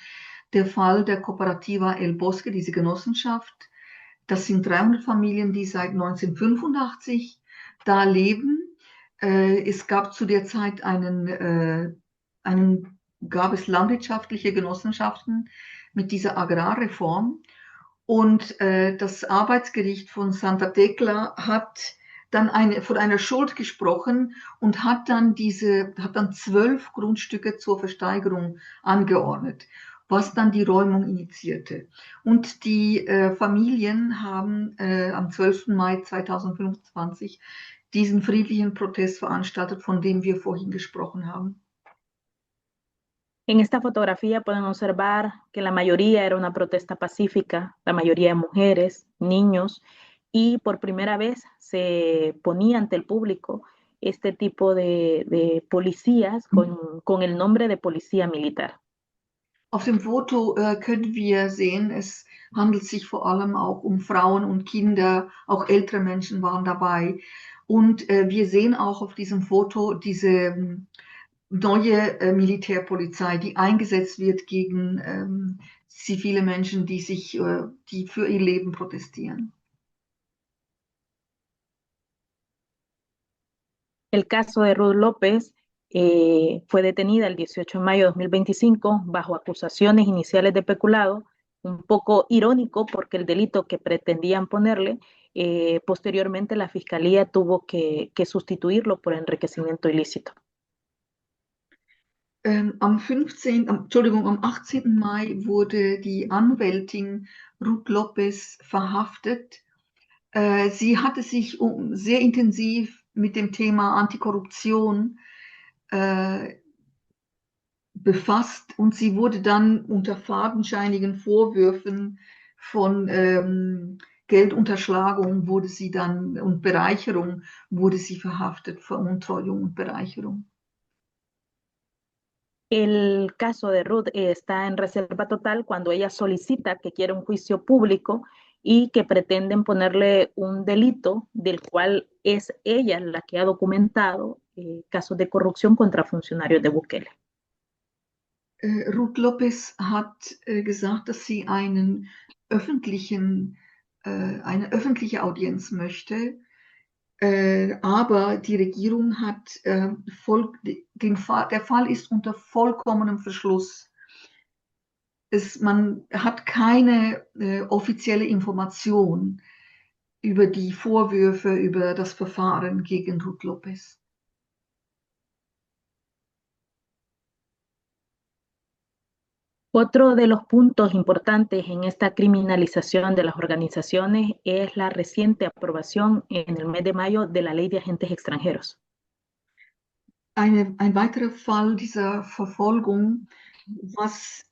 Der Fall der Cooperativa El Bosque, diese Genossenschaft, das sind 300 Familien, die seit 1985 da leben. Es gab zu der Zeit gab es landwirtschaftliche Genossenschaften mit dieser Agrarreform. Und das Arbeitsgericht von Santa Tecla hat dann von einer Schuld gesprochen und hat dann 12 Grundstücke zur Versteigerung angeordnet, was dann die Räumung initiierte. Und die Familien haben am 12. Mai 2025 diesen friedlichen Protest veranstaltet, von dem wir vorhin gesprochen haben. En esta fotografía pueden observar que la mayoría era una protesta pacífica, la mayoría de mujeres, niños, y por primera vez se ponía ante el público este tipo de policías con el nombre de policía militar. Auf dem Foto können wir sehen, es handelt sich vor allem auch um Frauen und Kinder, auch ältere Menschen waren dabei. Und wir sehen auch auf diesem Foto diese neue Militärpolizei, die eingesetzt wird gegen zivile Menschen, die für ihr Leben protestieren. El caso de Ruth López fue detenida el 18 de mayo de 2025 bajo acusaciones iniciales de peculado, un poco irónico porque el delito que pretendían ponerle, posteriormente la fiscalía tuvo que sustituirlo por enriquecimiento ilícito. Am 18. Mai wurde die Anwältin Ruth López verhaftet. Sie hatte sich sehr intensiv mit dem Thema Antikorruption befasst und sie wurde dann unter fadenscheinigen Vorwürfen von Geldunterschlagung wurde sie dann und Bereicherung wurde sie verhaftet, Veruntreuung und Bereicherung. El caso de Ruth está en reserva total cuando ella solicita que quiere un juicio público y que pretenden ponerle un delito del cual es ella la que ha documentado casos de corrupción contra funcionarios de Bukele. Ruth Lopez hat gesagt, dass sie eine öffentliche Audienz möchte, aber die Regierung hat der Fall ist unter vollkommenem Verschluss. Man hat keine offizielle Information über die Vorwürfe, über das Verfahren gegen Ruth Lopez. Otro de los puntos importantes en esta criminalización de las organizaciones es la reciente aprobación en el mes de mayo de la Ley de Agentes Extranjeros. Ein weiterer Fall dieser Verfolgung, was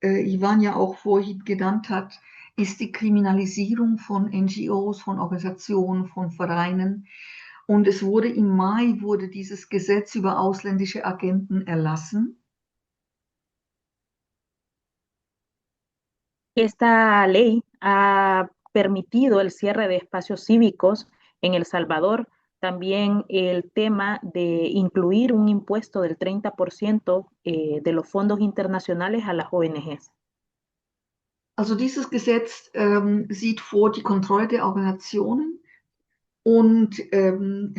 Ivan ja auch vorhin genannt hat, ist die Kriminalisierung von NGOs, von Organisationen, von Vereinen. Und es wurde im Mai dieses Gesetz über ausländische Agenten erlassen. Esta ley ha permitido el cierre de espacios cívicos en El Salvador, también el tema de incluir un impuesto del 30% de los fondos internacionales a las ONGs. Also dieses Gesetz sieht vor die Kontrolle der Organisationen und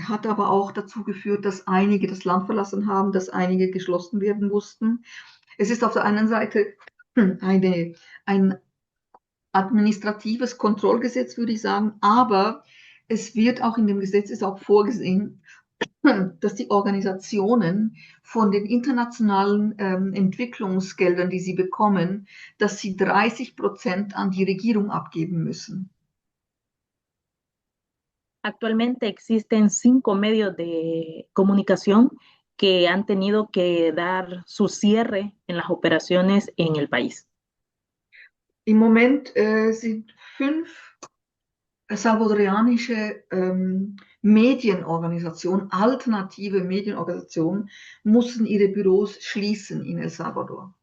hat aber auch dazu geführt, dass einige das Land verlassen haben, dass einige geschlossen werden mussten. Es ist auf der einen Seite ein administratives Kontrollgesetz, würde ich sagen, aber es wird auch in dem Gesetz ist auch vorgesehen, dass die Organisationen von den internationalen Entwicklungsgeldern, die sie bekommen, dass sie 30% an die Regierung abgeben müssen. Actualmente existen 5 medios de comunicación que han tenido que dar su cierre en las operaciones en el país. Im Moment sind 5 salvadorianische Medienorganisationen, alternative Medienorganisationen, mussten ihre Büros schließen in El Salvador.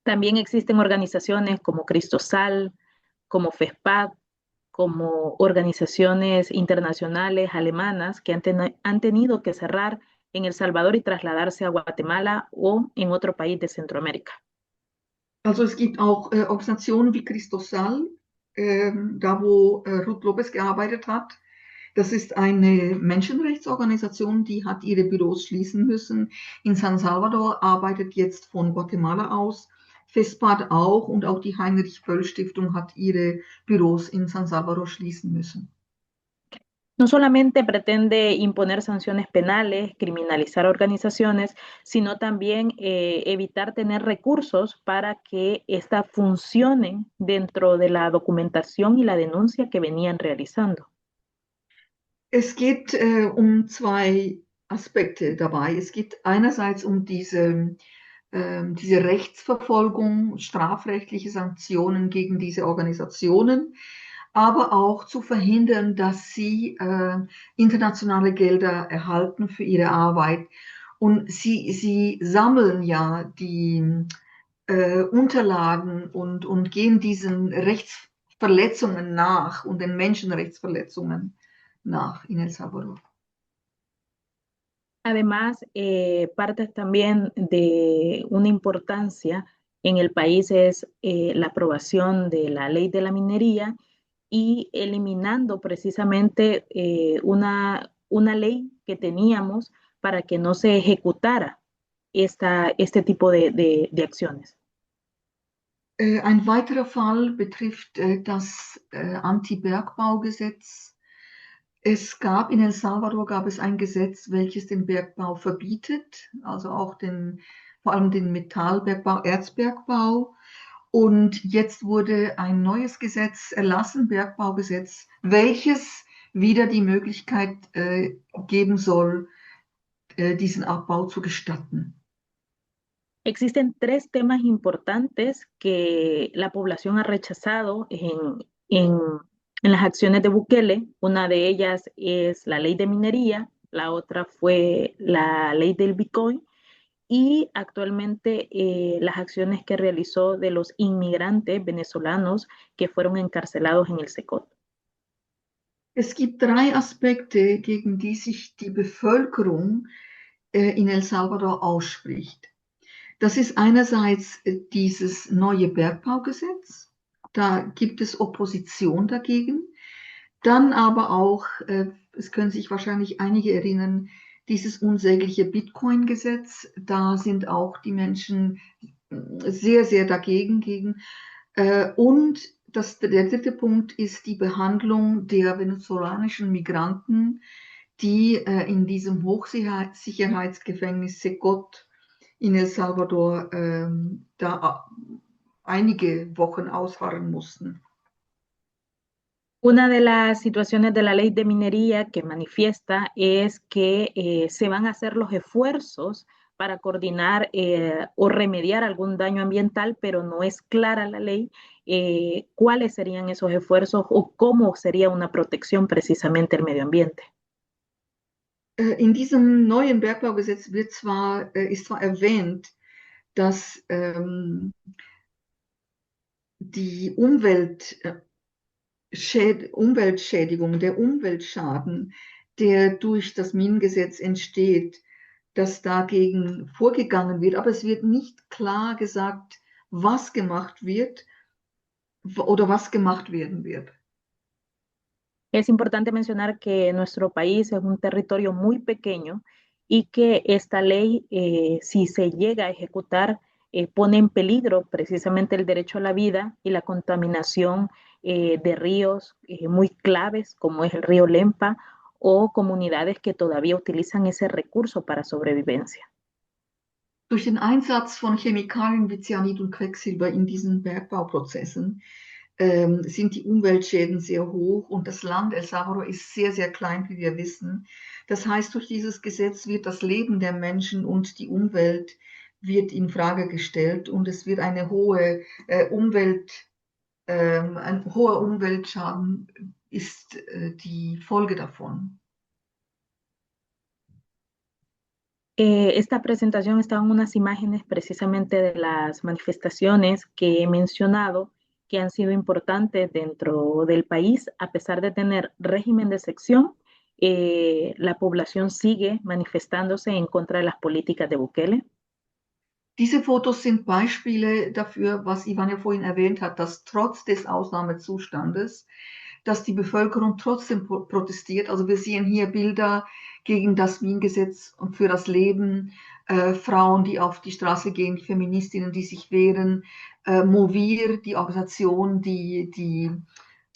También existen organizaciones como Cristosal, como FESPAD, como organizaciones internacionales alemanas que han tenido que cerrar en El Salvador y trasladarse a Guatemala o en otro país de Centroamérica. Also es gibt auch Organisationen wie Cristosal, da wo Ruth Lopez gearbeitet hat. Das ist eine Menschenrechtsorganisation, die hat ihre Büros schließen müssen. In San Salvador arbeitet jetzt von Guatemala aus. FESPAD auch und auch die Heinrich-Böll-Stiftung hat ihre Büros in San Salvador schließen müssen. No solamente pretende imponer sanciones penales, criminalizar organizaciones, sino también evitar tener recursos para que éstas funcionen dentro de la documentación y la denuncia que venían realizando. Es geht um 2 Aspekte dabei. Es geht einerseits um diese Rechtsverfolgung, strafrechtliche Sanktionen gegen diese Organisationen, aber auch zu verhindern, dass sie internationale Gelder erhalten für ihre Arbeit. Und sie sammeln ja die Unterlagen und gehen diesen Rechtsverletzungen nach und den Menschenrechtsverletzungen nach in El Salvador. Además, parte también de una importancia en el país es la aprobación de la ley de la minería y eliminando precisamente una ley que teníamos para que no se ejecutara este tipo de acciones. Ein weiterer Fall betrifft das Anti-Bergbaugesetz. In El Salvador gab es ein Gesetz, welches den Bergbau verbietet, also auch vor allem den Metallbergbau, Erzbergbau. Und jetzt wurde ein neues Gesetz erlassen, Bergbaugesetz, welches wieder die Möglichkeit geben soll, diesen Abbau zu gestatten. Existen tres temas importantes que la población ha rechazado en las acciones de Bukele. Una de ellas es la ley de minería, la otra fue la ley del Bitcoin y actualmente las acciones que realizó de los inmigrantes venezolanos que fueron encarcelados en el SECOT. Es gibt drei Aspekte, gegen die sich die Bevölkerung in El Salvador ausspricht. Das ist einerseits dieses neue Bergbaugesetz. Da gibt es Opposition dagegen. Dann aber auch, es können sich wahrscheinlich einige erinnern, dieses unsägliche Bitcoin-Gesetz. Da sind auch die Menschen sehr, sehr dagegen. Und der dritte Punkt ist die Behandlung der venezolanischen Migranten, die in diesem Hochsicherheitsgefängnis Secot in El Salvador da einige Wochen ausharren mussten. Una de las situaciones de la ley de minería que manifiesta es que se van a hacer los esfuerzos para coordinar o remediar algún daño ambiental, pero no es clara la ley cuáles serían esos esfuerzos o cómo sería una protección precisamente al medio ambiente. In diesem neuen Bergbaugesetz ist zwar erwähnt, dass die Umweltschädigung, der Umweltschaden, der durch das Minengesetz entsteht, dass dagegen vorgegangen wird. Aber es wird nicht klar gesagt, was gemacht wird oder was gemacht werden wird. Es importante mencionar que nuestro país es un territorio muy pequeño y que esta ley, si se llega a ejecutar, pone en peligro precisamente el derecho a la vida y la contaminación de ríos muy claves, como es el río Lempa, o comunidades que todavía utilizan ese recurso para sobrevivencia. Durch den Einsatz von Chemikalien wie Cyanid und Quecksilber in diesen Bergbauprozessen sind die Umweltschäden sehr hoch und das Land El Salvador ist sehr, sehr klein, wie wir wissen. Das heißt, durch dieses Gesetz wird das Leben der Menschen und die Umwelt wird in Frage gestellt und es wird ein hoher Umweltschaden ist die Folge davon. Esta presentación estaban unas imágenes precisamente de las manifestaciones que he mencionado que han sido importantes dentro del país, a pesar de tener régimen de sección, la población sigue manifestándose en contra de las políticas de Bukele. Diese Fotos sind Beispiele dafür, was Ivan ja vorhin erwähnt hat, dass trotz des Ausnahmezustandes, dass die Bevölkerung trotzdem protestiert. Also wir sehen hier Bilder gegen das Minengesetz und für das Leben, Frauen, die auf die Straße gehen, Feministinnen, die sich wehren, Movir, die Organisation, die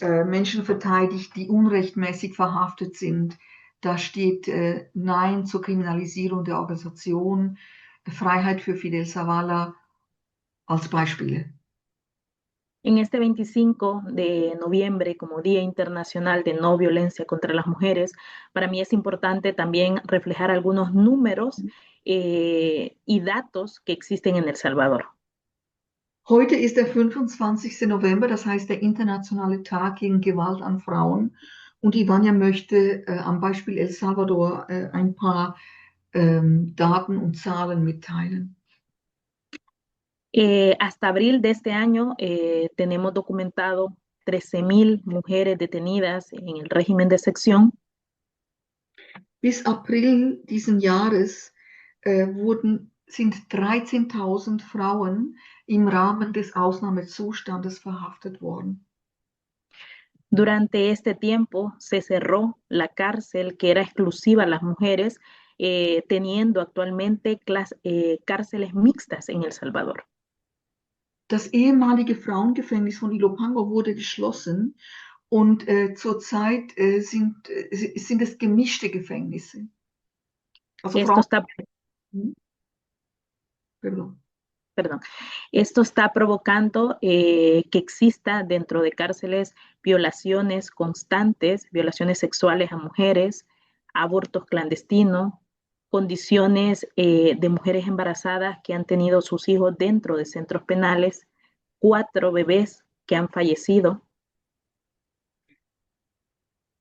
Menschen verteidigt, die unrechtmäßig verhaftet sind. Da steht Nein zur Kriminalisierung der Organisation, Freiheit für Fidel Zavala als Beispiele. En este 25 de noviembre, como Día Internacional de No Violencia contra las Mujeres, para mí es importante también reflejar algunos números y datos que existen en El Salvador. Heute ist der 25. November, das heißt der internationale Tag gegen Gewalt an Frauen. Und Ivania möchte am Beispiel El Salvador ein paar Daten und Zahlen mitteilen. Hasta abril de este año tenemos documentado 13.000 mujeres detenidas en el régimen de sección. Bis April diesen Jahres sind 13.000 Frauen im Rahmen des Ausnahmezustandes verhaftet worden. Durante este tiempo se cerró la cárcel que era exclusiva a las mujeres, teniendo actualmente cárceles mixtas en El Salvador. Das ehemalige Frauengefängnis von Ilopango wurde geschlossen und zurzeit sind es gemischte Gefängnisse. Also Esto está provocando que exista dentro de cárceles violaciones constantes, violaciones sexuales a mujeres, abortos clandestinos, condiciones de mujeres embarazadas que han tenido sus hijos dentro de centros penales, 4 bebés que han fallecido.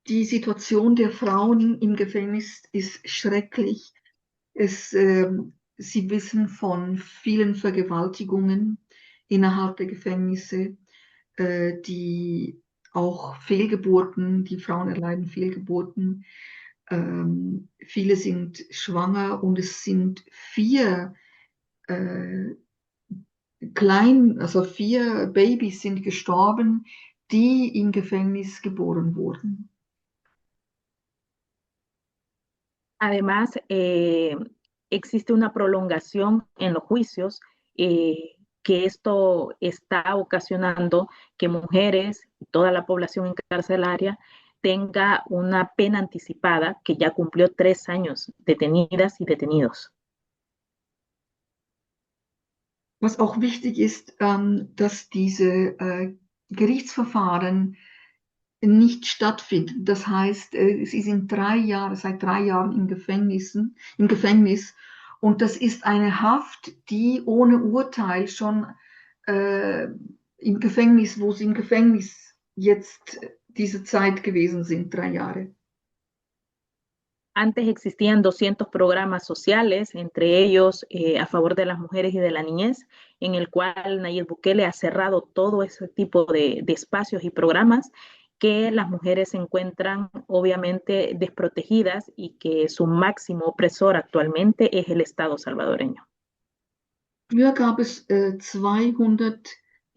Die Situation der Frauen im Gefängnis ist schrecklich. Sie wissen von vielen Vergewaltigungen innerhalb der Gefängnisse, die auch Fehlgeburten, die Frauen erleiden Fehlgeburten. Viele sind schwanger und es sind 4 4 Babys sind gestorben, die im Gefängnis geboren wurden. Además, existe una prolongación en los juicios, que esto está ocasionando que mujeres y toda la población encarcelaria tenga una pena anticipada que ya cumplió 3 años detenidas y detenidos. Was auch wichtig ist, dass diese Gerichtsverfahren nicht stattfinden. Das heißt, sie sind seit 3 Jahren im Gefängnis und das ist eine Haft, die ohne Urteil schon im Gefängnis, wo sie im Gefängnis jetzt diese Zeit gewesen sind, 3 Jahre. Antes existían 200 programas sociales, entre ellos a favor de las mujeres y de la niñez, en el cual Nayib Bukele ha cerrado todo ese tipo de espacios y programas que las mujeres se encuentran obviamente desprotegidas y que su máximo opresor actualmente es el Estado salvadoreño. Früher gab es 200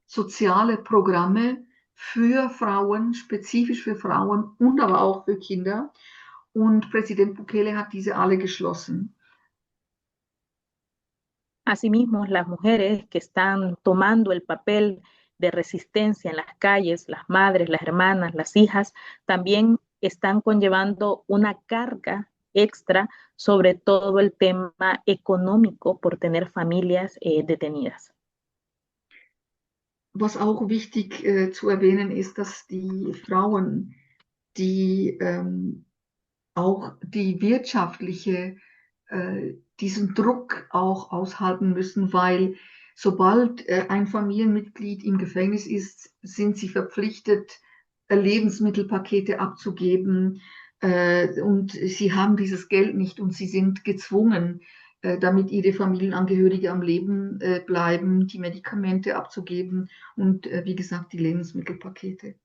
soziale Programme für Frauen, spezifisch für Frauen und aber auch für Kinder. Und Präsident Bukele hat diese alle geschlossen. Asimismo, las mujeres que están tomando el papel de resistencia en las calles, las madres, las hermanas, las hijas, también están conllevando una carga extra sobre todo el tema económico por tener familias detenidas. Was auch wichtig zu erwähnen ist, dass die Frauen, die auch die wirtschaftliche, diesen Druck auch aushalten müssen, weil sobald ein Familienmitglied im Gefängnis ist, sind sie verpflichtet, Lebensmittelpakete abzugeben und sie haben dieses Geld nicht und sie sind gezwungen, damit ihre Familienangehörige am Leben bleiben, die Medikamente abzugeben und wie gesagt die Lebensmittelpakete.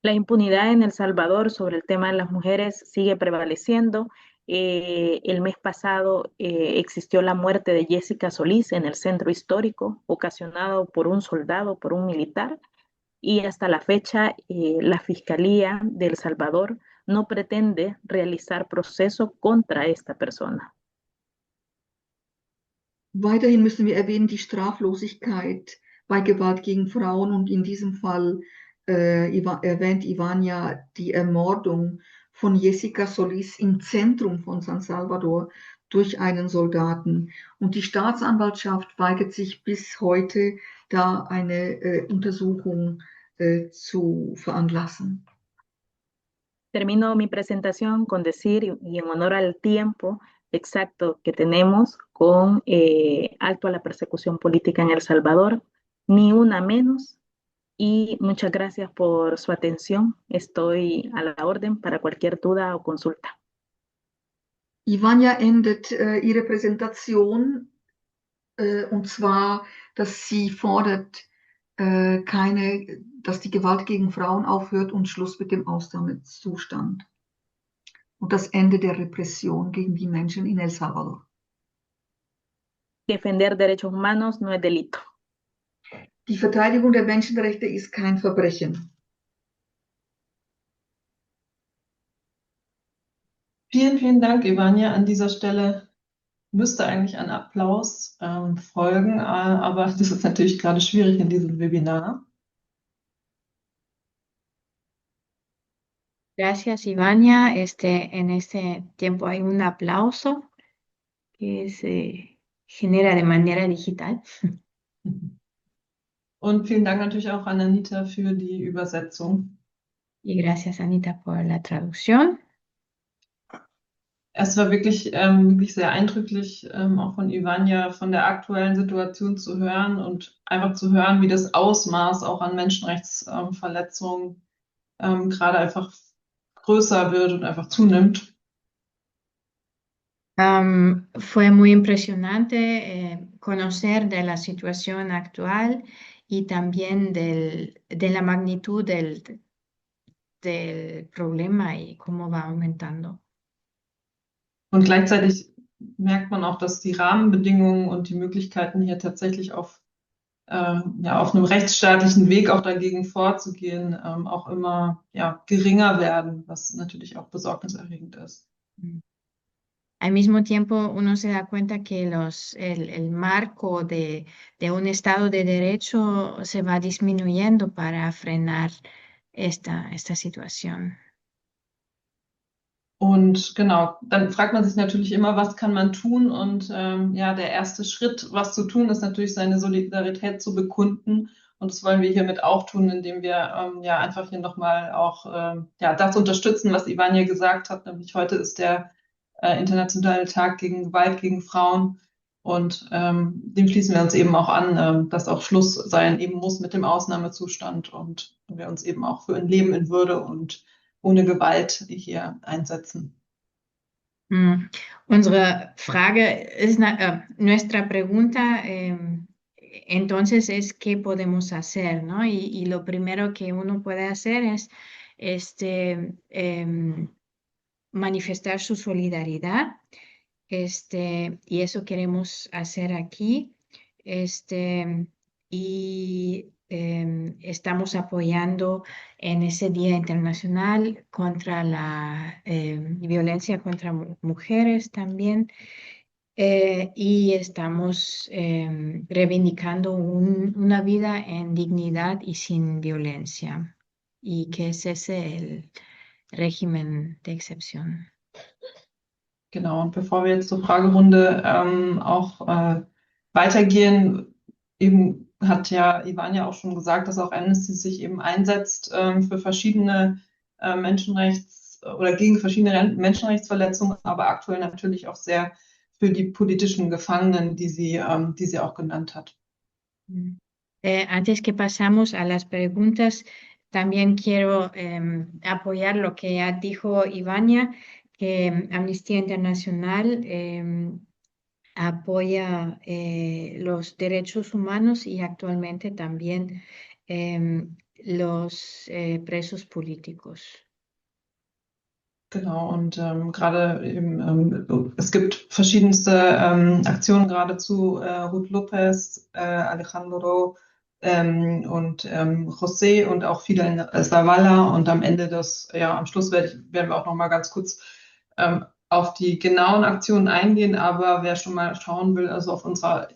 La impunidad en El Salvador sobre el tema de las mujeres sigue prevaleciendo. El mes pasado existió la muerte de Jessica Solís en el centro histórico, ocasionado por un soldado, por un militar, y hasta la fecha la Fiscalía de El Salvador no pretende realizar proceso contra esta persona. Weiterhin müssen wir erwähnen die Straflosigkeit bei Gewalt gegen Frauen und in diesem Fall erwähnt Ivania die Ermordung von Jessica Solís im Zentrum von San Salvador durch einen Soldaten. Und die Staatsanwaltschaft weigert sich bis heute, da eine Untersuchung zu veranlassen. Termino mi presentación con decir, y en honor al tiempo exacto que tenemos, con alto a la persecución política en El Salvador, ni una menos. Y muchas gracias por su atención. Estoy a la orden para cualquier duda o consulta. Ivania endet ihre Präsentation und zwar, dass sie fordert, dass die Gewalt gegen Frauen aufhört und Schluss mit dem Ausnahmezustand und das Ende der Repression gegen die Menschen in El Salvador. Defender derechos humanos no es delito. Die Verteidigung der Menschenrechte ist kein Verbrechen. Vielen, vielen Dank, Ivania. An dieser Stelle müsste eigentlich ein Applaus folgen, aber das ist natürlich gerade schwierig in diesem Webinar. Gracias, Ivania. En este tiempo hay un aplauso que se genera de manera digital. Und vielen Dank natürlich auch an Anita für die Übersetzung. Y gracias, Anita, por la traducción. Es war wirklich sehr eindrücklich, auch von Ivania, von der aktuellen Situation zu hören und einfach zu hören, wie das Ausmaß auch an Menschenrechtsverletzungen gerade einfach größer wird und einfach zunimmt. Fue muy impresionante conocer de la situación actual y también de la magnitud del problema y cómo va aumentando. Und gleichzeitig merkt man auch, dass die Rahmenbedingungen und die Möglichkeiten hier tatsächlich auf einem rechtsstaatlichen Weg auch dagegen vorzugehen, auch immer geringer werden, was natürlich auch besorgniserregend ist. Al mismo tiempo, uno se da cuenta que el marco de un Estado de Derecho se va disminuyendo para frenar esta situación. Und genau, dann fragt man sich natürlich immer, was kann man tun? Und der erste Schritt, was zu tun, ist natürlich seine Solidarität zu bekunden. Und das wollen wir hiermit auch tun, indem wir einfach hier nochmal auch das unterstützen, was Ivania gesagt hat. Nämlich heute ist der Internationale Tag gegen Gewalt gegen Frauen. Und dem schließen wir uns eben auch an, dass auch Schluss sein eben muss mit dem Ausnahmezustand und wir uns eben auch für ein Leben in Würde und ohne Gewalt hier einsetzen. Unsere Frage es, nuestra pregunta entonces es qué podemos hacer, ¿no? Y lo primero que uno puede hacer es manifestar su solidaridad, y eso queremos hacer aquí, y estamos apoyando en ese Día Internacional contra la violencia contra mujeres también, y estamos reivindicando una vida en dignidad y sin violencia, y que es ese el régimen de excepción. Genau, und bevor wir jetzt zur Fragerunde auch weitergehen, eben hat ja Ivania auch schon gesagt, dass auch Amnesty sich eben einsetzt für verschiedene gegen verschiedene Menschenrechtsverletzungen, aber aktuell natürlich auch sehr für die politischen Gefangenen, die sie auch genannt hat. Antes que pasamos a las preguntas, también quiero apoyar lo que ya dijo Ivania, que Amnistía Internacional apoya los derechos humanos y actualmente también los presos políticos. Genau, und gerade eben, es gibt verschiedenste Aktionen gerade zu Ruth Lopez, Alejandro und José und auch Fidel Zavala. Und am Schluss werden wir auch noch mal ganz kurz auf die genauen Aktionen eingehen. Aber wer schon mal schauen will, also auf unserer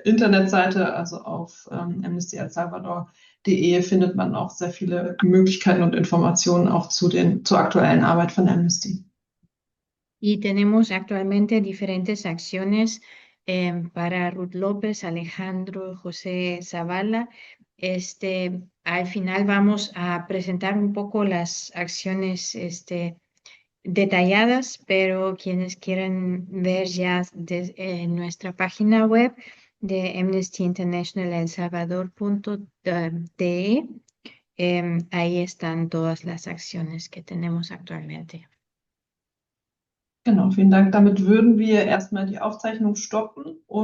Internetseite, also auf amnestyelsalvador.de, findet man auch sehr viele Möglichkeiten und Informationen auch zur aktuellen Arbeit von Amnesty. Y tenemos actualmente diferentes acciones para Ruth López, Alejandro, José Zavala. Al final vamos a presentar un poco las acciones detalladas, pero quienes quieran ver ya en nuestra página web de Amnesty International El Salvador.de, ahí están todas las acciones que tenemos actualmente. Genau, vielen Dank. Damit würden wir erstmal die Aufzeichnung stoppen und